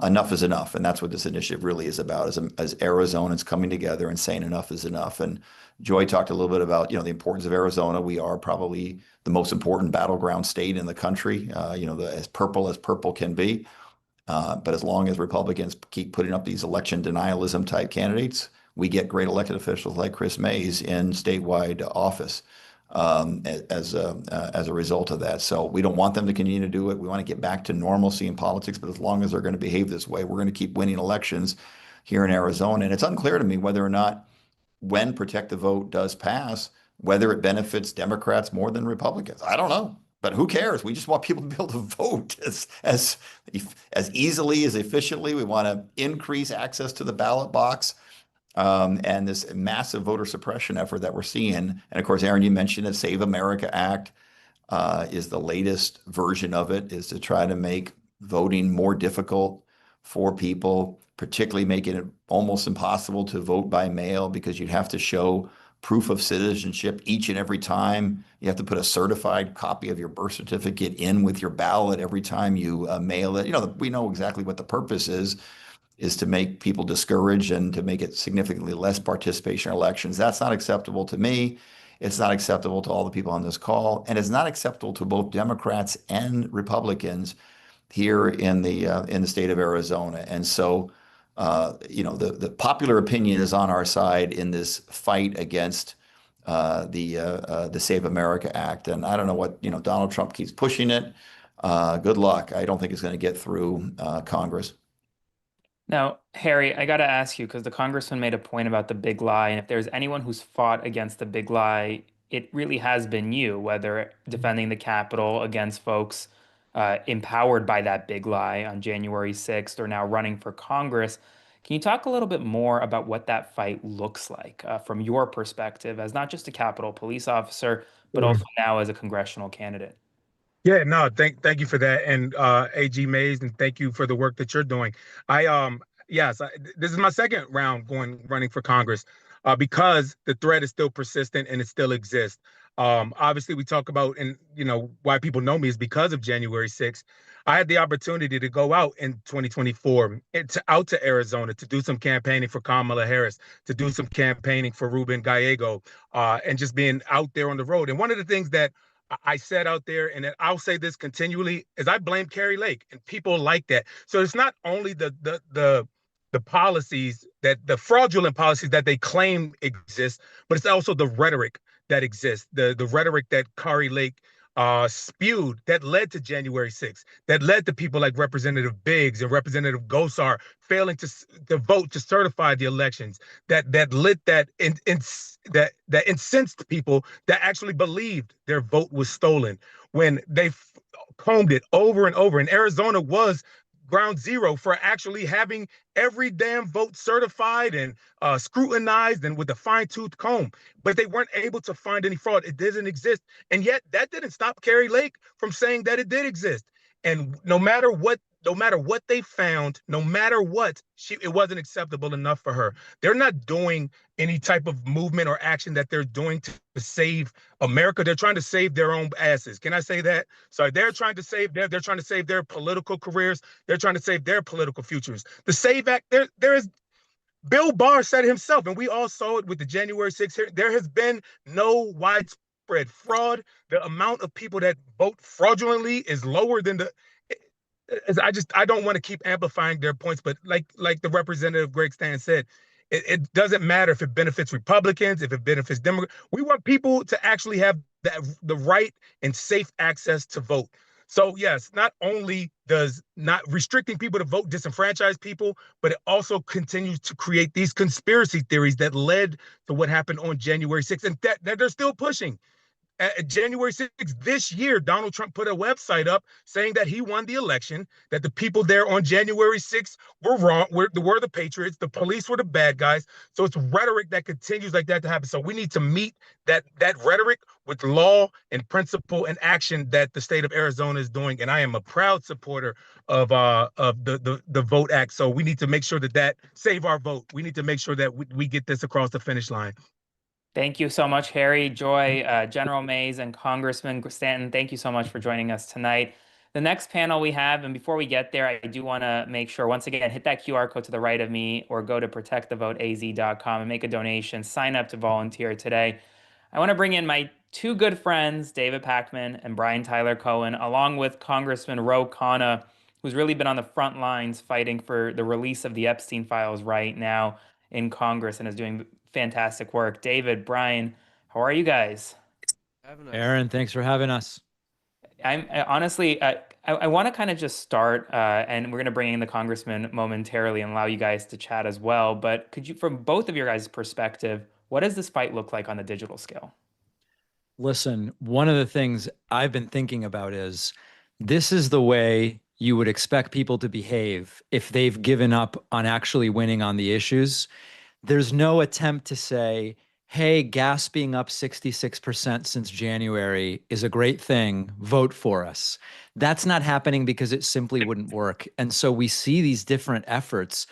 Enough is enough, and that's what this initiative really is about, as Arizonans coming together and saying enough is enough. And Joy talked a little bit about, the importance of Arizona. We are probably the most important battleground state in the country, as purple can be. But as long as Republicans keep putting up these election denialism type candidates, we get great elected officials like Chris Mays in statewide office as a result of that. So we don't want them to continue to do it. We want to get back to normalcy in politics, but as long as they're going to behave this way, we're going to keep winning elections here in Arizona. And it's unclear to me whether or not, when Protect the Vote does pass, whether it benefits Democrats more than Republicans. I don't know, but who cares? We just want people to be able to vote as easily, as efficiently. We want to increase access to the ballot box. And this massive voter suppression effort that we're seeing. And of course, Aaron, you mentioned it, Save America Act is the latest version of it, is to try to make voting more difficult for people, particularly making it almost impossible to vote by mail, because you'd have to show proof of citizenship each and every time. You have to put a certified copy of your birth certificate in with your ballot every time you mail it. We know exactly what the purpose is to make people discouraged and to make it significantly less participation in elections. That's not acceptable to me. It's not acceptable to all the people on this call, and it's not acceptable to both Democrats and Republicans here in the state of Arizona. And so, the popular opinion is on our side in this fight against the Save America Act. And I don't know what, Donald Trump keeps pushing it. Good luck. I don't think it's going to get through Congress.
Now, Harry, I got to ask you, because the congressman made a point about the big lie, and if there's anyone who's fought against the big lie, it really has been you, whether defending the Capitol against folks empowered by that big lie on January 6th, or now running for Congress. Can you talk a little bit more about what that fight looks like from your perspective as not just a Capitol police officer, but also now as a congressional candidate?
Yeah, no, thank you for that, and AG Mays, and thank you for the work that you're doing. This is my second round running for Congress because the threat is still persistent and it still exists. Obviously, we talk about, and why people know me is because of January 6th. I had the opportunity to go out in 2024 out to Arizona to do some campaigning for Kamala Harris, to do some campaigning for Ruben Gallego, and just being out there on the road. And one of the things that I said out there, and I'll say this continually, is I blame Kari Lake, and people like that. So it's not only the policies, that the fraudulent policies that they claim exist, but it's also the rhetoric that exists, the rhetoric that Kari Lake spewed that led to January 6th, that led to people like Representative Biggs and Representative Gosar failing to vote to certify the elections, that lit that incensed people that actually believed their vote was stolen when they combed it over and over. And Arizona was ground zero for actually having every damn vote certified and scrutinized and with a fine-tooth comb. But they weren't able to find any fraud. It doesn't exist. And yet that didn't stop Kari Lake from saying that it did exist. And no matter what they found, no matter what, it wasn't acceptable enough for her. They're not doing any type of movement or action that they're doing to save America. They're trying to save their own asses. Can I say that? So they're trying to save their political careers. They're trying to save their political futures. The SAVE Act, there is, Bill Barr said it himself, and we all saw it with the January 6th hearing. There has been no widespread fraud. The amount of people that vote fraudulently is lower than I don't want to keep amplifying their points, but like the Representative Greg Stan said, it doesn't matter if it benefits Republicans, if it benefits Democrats. We want people to actually have the right and safe access to vote. So yes, not only does not restricting people to vote disenfranchise people, but it also continues to create these conspiracy theories that led to what happened on January 6th, and that they're still pushing. January 6th this year, Donald Trump put a website up saying that he won the election, that the people there on January 6th were wrong, were the patriots, the police were the bad guys. So it's rhetoric that continues like that to happen. So we need to meet that rhetoric with law and principle and action that the state of Arizona is doing. And I am a proud supporter of the Vote Act. So we need to make sure that save our vote. We need to make sure that we get this across the finish line.
Thank you so much, Harry, Joy, General Mays, and Congressman Stanton. Thank you so much for joining us tonight. The next panel we have, and before we get there, I do want to make sure, once again, hit that QR code to the right of me or go to protectthevoteaz.com and make a donation. Sign up to volunteer today. I want to bring in my two good friends, David Pakman and Brian Tyler Cohen, along with Congressman Ro Khanna, who's really been on the front lines fighting for the release of the Epstein files right now in Congress and is doing fantastic work. David, Brian, how are you guys?
Aaron, thanks for having us.
I'm honestly, I want to kind of just start, and we're going to bring in the congressman momentarily and allow you guys to chat as well. But could you, from both of your guys' perspective, what does this fight look like on the digital scale?
Listen, one of the things I've been thinking about is this is the way you would expect people to behave if they've given up on actually winning on the issues. There's no attempt to say, hey, gas being up 66% since January is a great thing. Vote for us. That's not happening because it simply wouldn't work. And so we see these different efforts.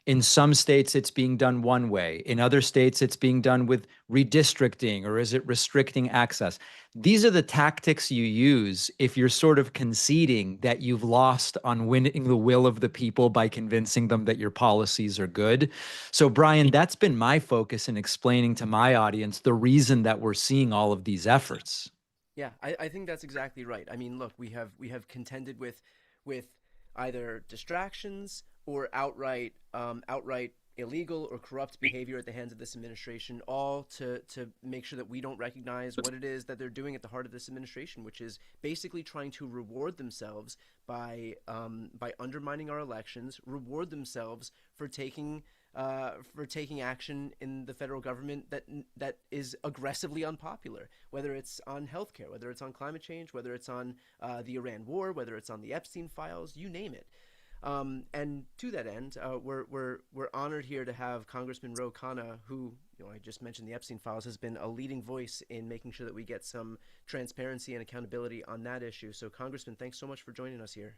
In some states, it's being done one way. In other states, it's being done with redistricting, or is it restricting access? These are the tactics you use if you're sort of conceding that you've lost on winning the will of the people by convincing them that your policies are good. So, Brian, that's been my focus in explaining to my audience the reason that we're seeing all of these efforts.
Yeah, I think that's exactly right. I mean, look, we have contended with either distractions or outright illegal or corrupt behavior at the hands of this administration, all to make sure that we don't recognize what it is that they're doing at the heart of this administration, which is basically trying to reward themselves by undermining our elections, reward themselves for taking action in the federal government that is aggressively unpopular, whether it's on healthcare, whether it's on climate change, whether it's on the Iran war, whether it's on the Epstein files, you name it. And to that end, we're honored here to have Congressman Ro Khanna, who, I just mentioned the Epstein files, has been a leading voice in making sure that we get some transparency and accountability on that issue. So, Congressman, thanks so much for joining us here.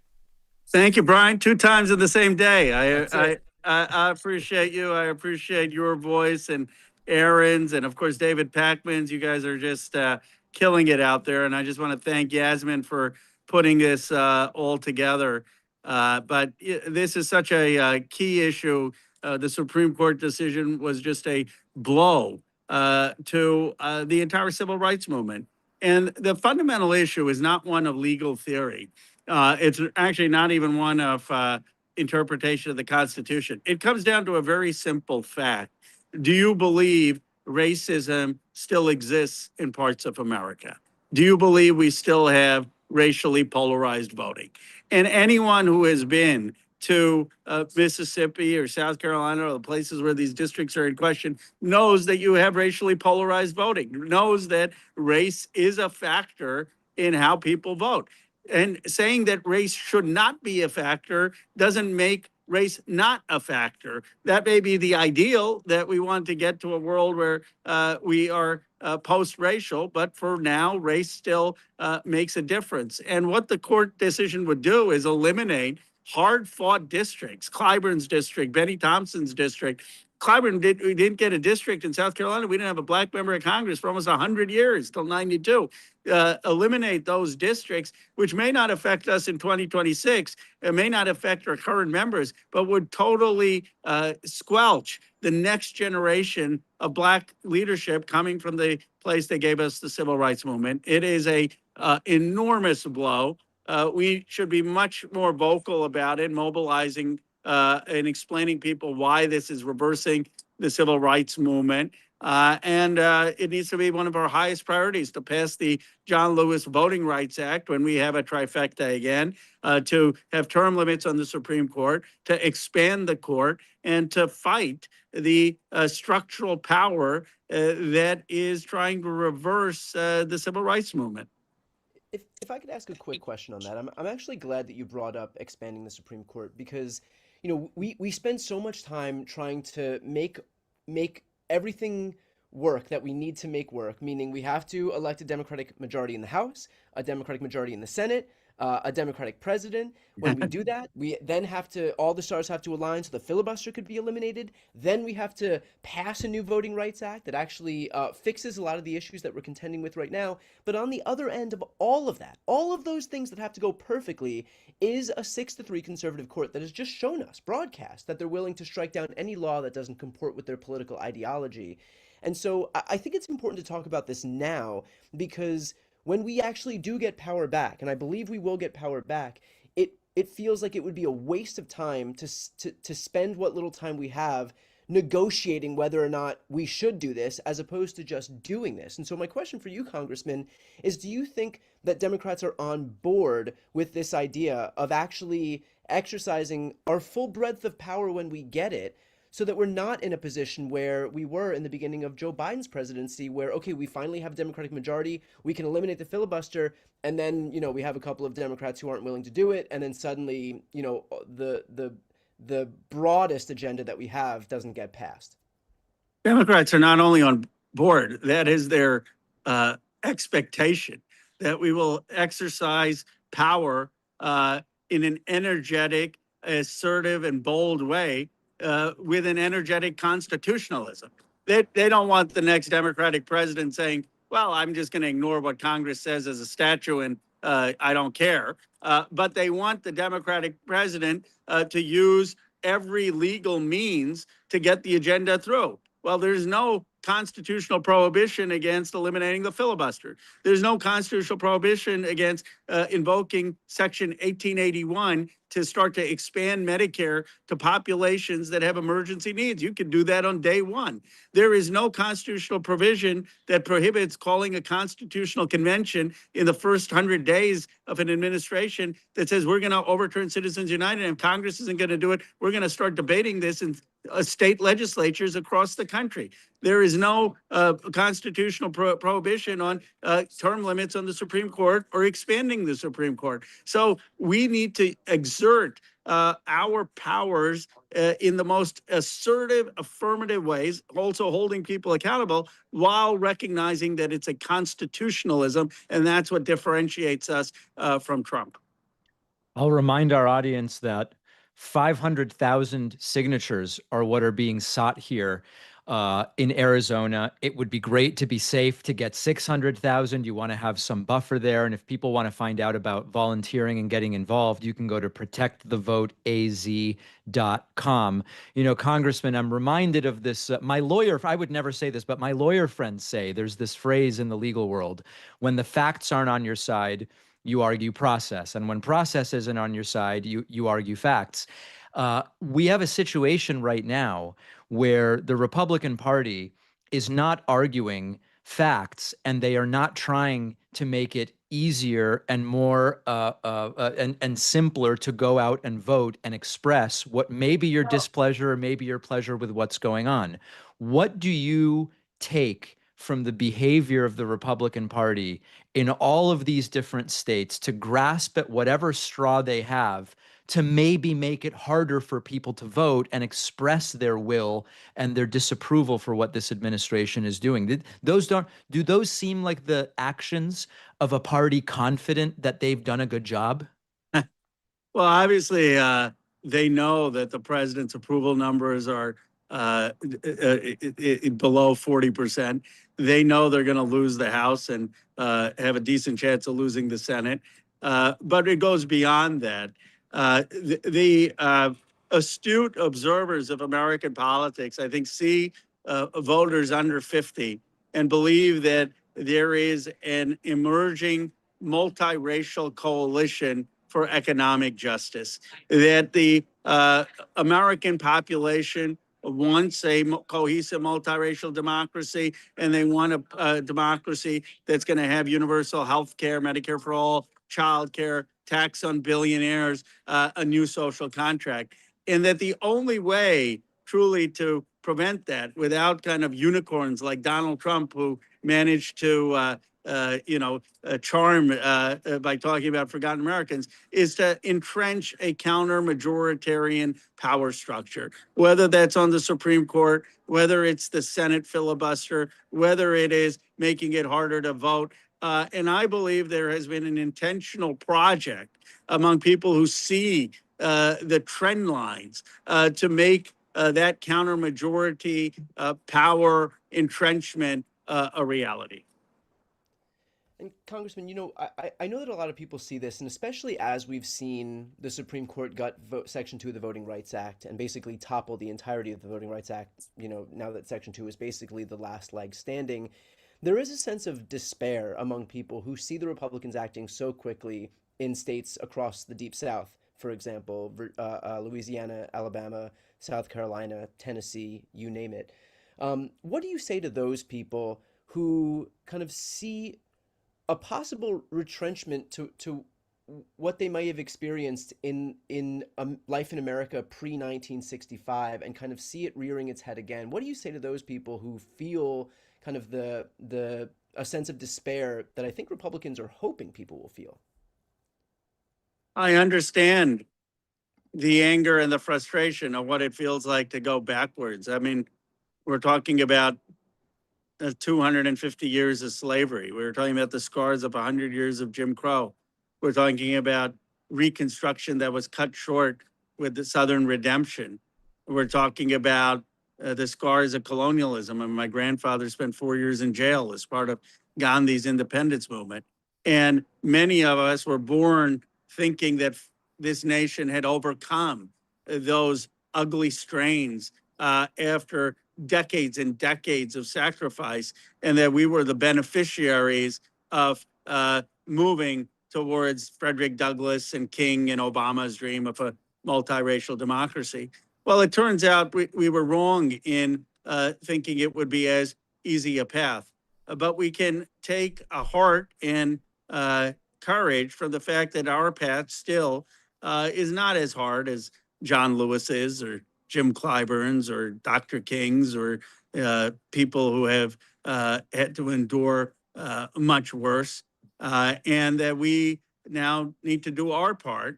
Thank you, Brian. 2 times in the same day. I appreciate you. I appreciate your voice and Aaron's, and of course David Pakman's. You guys are just killing it out there, and I just want to thank Yasmin for putting this all together. But this is such a key issue. The Supreme Court decision was just a blow to the entire civil rights movement. And the fundamental issue is not one of legal theory. It's actually not even one of interpretation of the Constitution. It comes down to a very simple fact. Do you believe racism still exists in parts of America? Do you believe we still have racially polarized voting? And anyone who has been to Mississippi or South Carolina or the places where these districts are in question knows that you have racially polarized voting, knows that race is a factor in how people vote. And saying that race should not be a factor doesn't make race not a factor. That may be the ideal, that we want to get to a world where we are post-racial, but for now, race still makes a difference. And what the court decision would do is eliminate hard-fought districts, Clyburn's district, Benny Thompson's district. Clyburn didn't get a district in South Carolina. We didn't have a black member of Congress for almost 100 years, till 92. Eliminate those districts, which may not affect us in 2026. It may not affect our current members, but would totally squelch the next generation of black leadership coming from the place that gave us the civil rights movement. It is a enormous blow. We should be much more vocal about it, mobilizing and explaining people why this is reversing the civil rights movement. And it needs to be one of our highest priorities to pass the John Lewis Voting Rights Act when we have a trifecta again, to have term limits on the Supreme Court, to expand the court, and to fight the structural power that is trying to reverse the civil rights movement.
If I could ask a quick question on that, I'm actually glad that you brought up expanding the Supreme Court because, we spend so much time trying to make everything work that we need to make work, meaning we have to elect a Democratic majority in the House, a Democratic majority in the Senate, a Democratic president. When we do that, we then have to, all the stars have to align so the filibuster could be eliminated. Then we have to pass a new Voting Rights Act that actually fixes a lot of the issues that we're contending with right now. But on the other end of all of that, all of those things that have to go perfectly, is a 6-3 conservative court that has just shown us, broadcast, that they're willing to strike down any law that doesn't comport with their political ideology. And so I think it's important to talk about this now because when we actually do get power back, and I believe we will get power back, it feels like it would be a waste of time to spend what little time we have negotiating whether or not we should do this as opposed to just doing this. And so my question for you, Congressman, is do you think that Democrats are on board with this idea of actually exercising our full breadth of power when we get it, so that we're not in a position where we were in the beginning of Joe Biden's presidency, where, okay, we finally have a Democratic majority, we can eliminate the filibuster, and then, we have a couple of Democrats who aren't willing to do it, and then suddenly, the broadest agenda that we have doesn't get passed?
Democrats are not only on board, that is their expectation, that we will exercise power in an energetic, assertive, and bold way, with an energetic constitutionalism. They don't want the next Democratic president saying, well, I'm just going to ignore what Congress says as a statute and I don't care. But they want the Democratic president to use every legal means to get the agenda through. Well, there's no constitutional prohibition against eliminating the filibuster. There's no constitutional prohibition against invoking Section 1881 to start to expand Medicare to populations that have emergency needs. You can do that on day one. There is no constitutional provision that prohibits calling a constitutional convention in the first 100 days of an administration that says we're going to overturn Citizens United, and if Congress isn't going to do it, we're going to start debating this in state legislatures across the country. There is no constitutional prohibition on term limits on the Supreme Court or expanding the Supreme Court. So we need to exert our powers in the most assertive, affirmative ways, also holding people accountable while recognizing that it's a constitutionalism, and that's what differentiates us from Trump.
I'll remind our audience that 500,000 signatures are what are being sought here in Arizona. It would be great to be safe to get 600,000. You want to have some buffer there. And if people want to find out about volunteering and getting involved, you can go to protectthevoteaz.com. Congressman, I'm reminded of this. My lawyer, I would never say this, but my lawyer friends say there's this phrase in the legal world: when the facts aren't on your side, you argue process. And when process isn't on your side, you argue facts. We have a situation right now where the Republican Party is not arguing facts, and they are not trying to make it easier and more and simpler to go out and vote and express what may be your displeasure or maybe your pleasure with what's going on. What do you take from the behavior of the Republican Party in all of these different states to grasp at whatever straw they have to maybe make it harder for people to vote and express their will and their disapproval for what this administration is doing? Do those seem like the actions of a party confident that they've done a good job?
Well, obviously, they know that the president's approval numbers are below 40%. They know they're going to lose the House and have a decent chance of losing the Senate. But it goes beyond that. The astute observers of American politics, I think, see voters under 50 and believe that there is an emerging multiracial coalition for economic justice, that the American population wants a cohesive multiracial democracy, and they want a democracy that's going to have universal health care, Medicare for all, child care, tax on billionaires, a new social contract. And that the only way truly to prevent that without kind of unicorns like Donald Trump, who managed to charm by talking about forgotten Americans, is to entrench a counter-majoritarian power structure, whether that's on the Supreme Court, whether it's the Senate filibuster, whether it is making it harder to vote. And I believe there has been an intentional project among people who see the trend lines to make that counter-majority power entrenchment a reality.
And Congressman, I know that a lot of people see this, and especially as we've seen the Supreme Court gut Section 2 of the Voting Rights Act and basically topple the entirety of the Voting Rights Act, now that Section 2 is basically the last leg standing, there is a sense of despair among people who see the Republicans acting so quickly in states across the Deep South, for example, Louisiana, Alabama, South Carolina, Tennessee, you name it. What do you say to those people who kind of see a possible retrenchment to what they might have experienced in life in America pre-1965 and kind of see it rearing its head again? What do you say to those people who feel kind of a sense of despair that I think Republicans are hoping people will feel?
I understand the anger and the frustration of what it feels like to go backwards. I mean, we're talking about 250 years of slavery. We were talking about the scars of 100 years of Jim Crow. We're talking about Reconstruction that was cut short with the Southern Redemption. We're talking about the scars of colonialism. And my grandfather spent 4 years in jail as part of Gandhi's independence movement. And many of us were born thinking that this nation had overcome those ugly strains after decades and decades of sacrifice, and that we were the beneficiaries of moving towards Frederick Douglass and King and Obama's dream of a multiracial democracy. Well, it turns out we were wrong in thinking it would be as easy a path. But we can take a heart and courage from the fact that our path still is not as hard as John Lewis's or Jim Clyburn's or Dr. King's or people who have had to endure much worse, and that we now need to do our part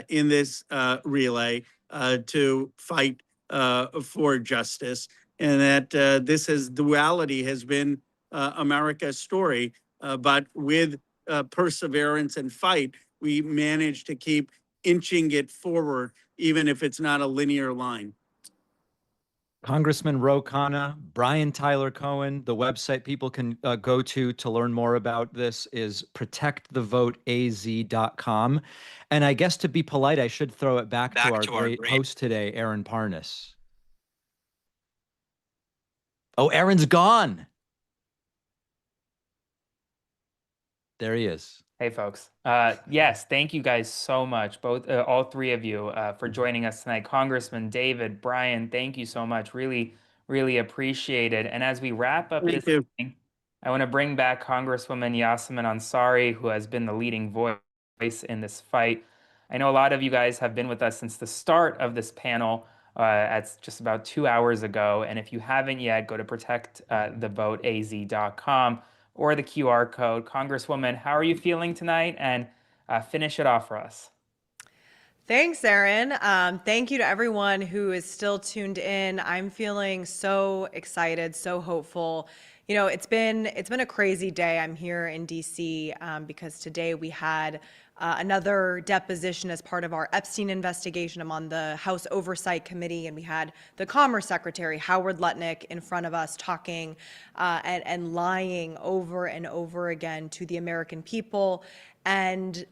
in this relay to fight for justice, and that duality has been America's story, but with perseverance and fight, we managed to keep inching it forward, even if it's not a linear line.
Congressman Ro Khanna, Brian Tyler Cohen, the website people can go to learn more about this is protectthevoteaz.com. And I guess to be polite, I should throw it back to our great host today, Aaron Parnas. Oh, Aaron's gone. There he is.
Hey, folks. Yes, thank you guys so much, all three of you, for joining us tonight. Congressman David, Brian, thank you so much. Really, really appreciate it. And as we wrap up this evening, I want to bring back Congresswoman Yassamin Ansari, who has been the leading voice in this fight. I know a lot of you guys have been with us since the start of this panel at just about 2 hours ago. And if you haven't yet, go to protectthevoteaz.com. or the QR code. Congresswoman, how are you feeling tonight? And finish it off for us.
Thanks, Aaron. Thank you to everyone who is still tuned in. I'm feeling so excited, so hopeful. You know, it's been a crazy day. I'm here in DC because today we had another deposition as part of our Epstein investigation. I'm on the House Oversight Committee, and we had the Commerce Secretary, Howard Lutnick, in front of us talking and lying over and over again to the American people. And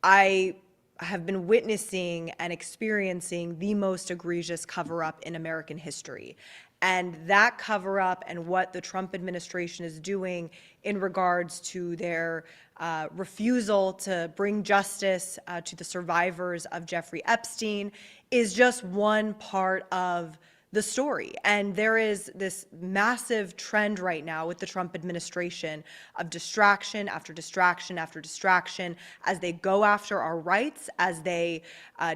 I have been witnessing and experiencing the most egregious cover-up in American history. And that cover-up and what the Trump administration is doing in regards to their refusal to bring justice to the survivors of Jeffrey Epstein is just one part of the story. And there is this massive trend right now with the Trump administration of distraction after distraction after distraction as they go after our rights, as they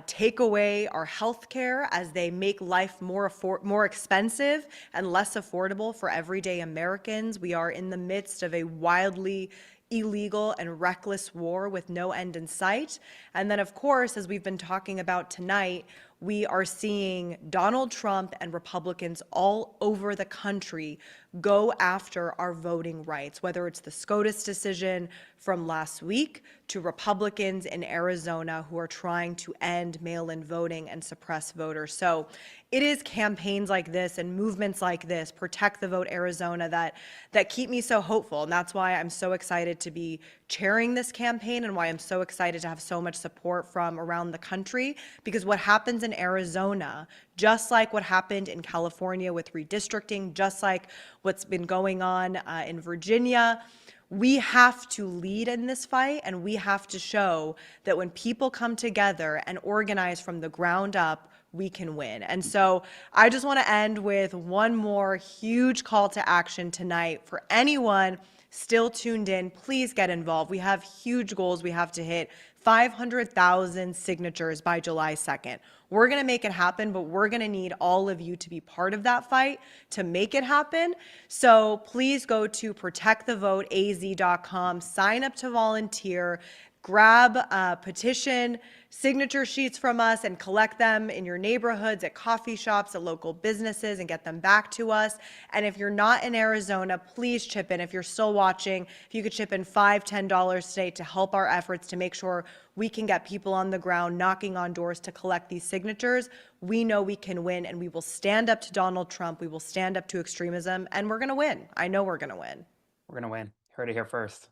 take away our health care, as they make life more expensive and less affordable for everyday Americans. We are in the midst of a wildly illegal and reckless war with no end in sight. And then, of course, as we've been talking about tonight, we are seeing Donald Trump and Republicans all over the country go after our voting rights, whether it's the SCOTUS decision from last week to Republicans in Arizona who are trying to end mail-in voting and suppress voters. So it is campaigns like this and movements like this, Protect the Vote Arizona, that keep me so hopeful. And that's why I'm so excited to be chairing this campaign and why I'm so excited to have so much support from around the country, because what happens in Arizona, just like what happened in California with redistricting, just like what's been going on in Virginia, we have to lead in this fight, and we have to show that when people come together and organize from the ground up, we can win. And so I just want to end with one more huge call to action tonight for anyone still tuned in. Please get involved. We have huge goals we have to hit. 500,000 signatures by July 2nd. We're going to make it happen, but we're going to need all of you to be part of that fight to make it happen. So please go to protectthevoteaz.com, sign up to volunteer, grab a petition, signature sheets from us, and collect them in your neighborhoods, at coffee shops, at local businesses, and get them back to us. And if you're not in Arizona, please chip in. If you're still watching, if you could chip in $5, $10 today to help our efforts to make sure we can get people on the ground knocking on doors to collect these signatures, we know we can win, and we will stand up to Donald Trump. We will stand up to extremism, and we're going to win. I know we're going to win.
We're going to win. Heard it here first.